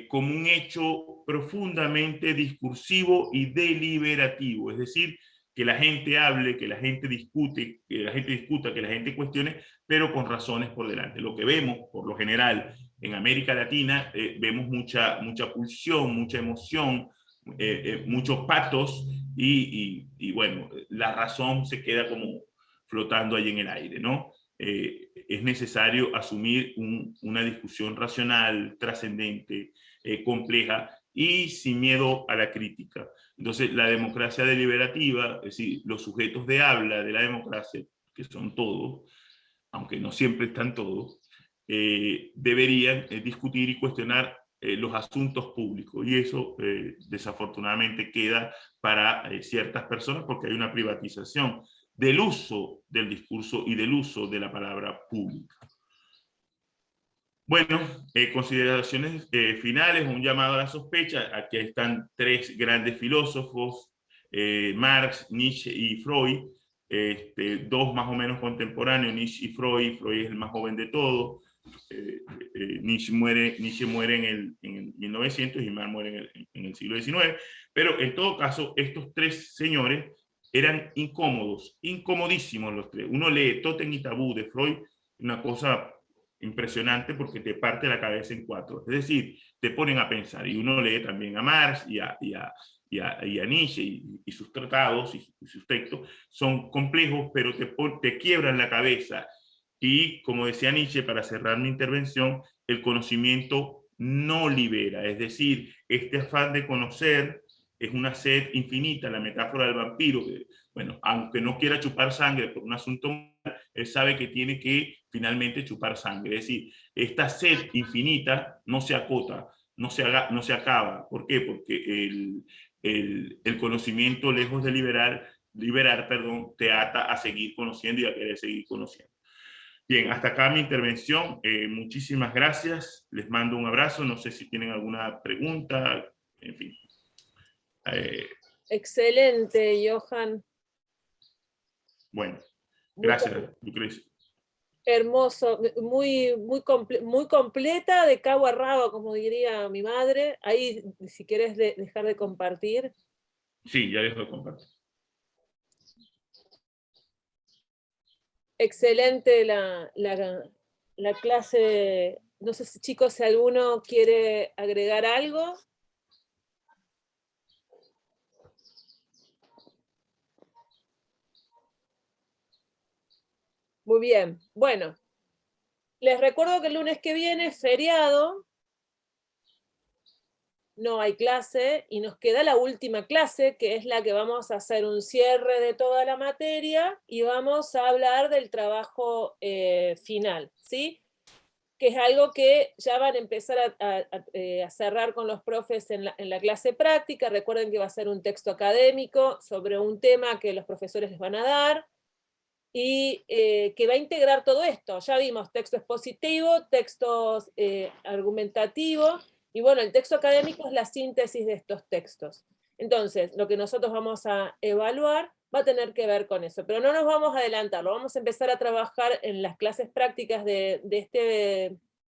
como un hecho profundamente discursivo y deliberativo, es decir, que la gente hable, que la gente discute, que la gente discuta, que la gente cuestione, pero con razones por delante. Lo que vemos, por lo general, en América Latina, vemos mucha pulsión, mucha emoción, muchos patos, y bueno, la razón se queda como flotando ahí en el aire, ¿no? Es necesario asumir una discusión racional, trascendente, compleja y sin miedo a la crítica. Entonces, la democracia deliberativa, es decir, los sujetos de habla de la democracia, que son todos, aunque no siempre están todos, deberían discutir y cuestionar los asuntos públicos. Y eso, desafortunadamente, queda para ciertas personas porque hay una privatización del uso del discurso y del uso de la palabra pública. Bueno, consideraciones finales, un llamado a la sospecha. Aquí están tres grandes filósofos, Marx, Nietzsche y Freud, dos más o menos contemporáneos, Nietzsche y Freud. Freud es el más joven de todos. Nietzsche muere en el 1900 y Marx muere en el siglo XIX. Pero en todo caso, estos tres señores eran incómodos, incomodísimos los tres. Uno lee Totem y Tabú de Freud, una cosa impresionante porque te parte la cabeza en cuatro. Es decir, te ponen a pensar. Y uno lee también a Marx y a Nietzsche y sus tratados y sus textos. Son complejos, pero te quiebran la cabeza. Y como decía Nietzsche, para cerrar mi intervención, el conocimiento no libera. Es decir, este afán de conocer es una sed infinita, la metáfora del vampiro. Bueno, aunque no quiera chupar sangre por un asunto moral, él sabe que tiene que finalmente chupar sangre. Es decir, esta sed infinita no se acota, no se acaba. ¿Por qué? Porque el conocimiento, lejos de liberar, te ata a seguir conociendo y a querer seguir conociendo. Bien, hasta acá mi intervención. Muchísimas gracias. Les mando un abrazo. No sé si tienen alguna pregunta. En fin. Excelente, Johan. Bueno, gracias, Lucrecia. Hermoso, muy completa de cabo a rabo, como diría mi madre. Ahí, si quieres dejar de compartir. Sí, ya dejo de compartir. Excelente la clase. No sé si, chicos, si alguno quiere agregar algo. Muy bien. Bueno, les recuerdo que el lunes que viene es feriado. no hay clase, y nos queda la última clase, que es la que vamos a hacer un cierre de toda la materia, y vamos a hablar del trabajo final, ¿sí? Que es algo que ya van a empezar a cerrar con los profes en la clase práctica. Recuerden que va a ser un texto académico sobre un tema que los profesores les van a dar, y que va a integrar todo esto. Ya vimos texto expositivo, textos argumentativos, y bueno, el texto académico es la síntesis de estos textos. Entonces, lo que nosotros vamos a evaluar va a tener que ver con eso, pero no nos vamos a adelantar, lo vamos a empezar a trabajar en las clases prácticas de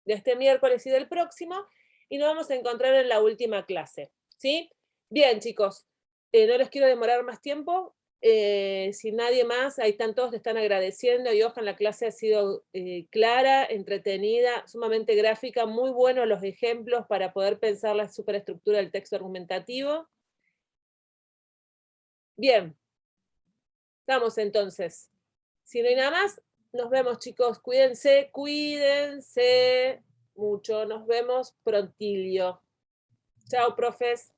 este miércoles y del próximo, y nos vamos a encontrar en la última clase, ¿sí? Bien, chicos, no les quiero demorar más tiempo. Si nadie más, ahí están todos, te están agradeciendo, y ojalá la clase ha sido clara, entretenida, sumamente gráfica, muy buenos los ejemplos para poder pensar la superestructura del texto argumentativo. Bien, estamos entonces. Si no hay nada más, nos vemos, chicos, cuídense mucho, nos vemos prontillo. Chao, profes.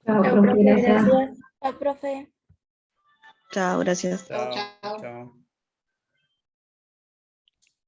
Chao, Chao, profe, profe. gracias. Chao, profe. Chao, gracias. Chao, Chao. chao. Chao.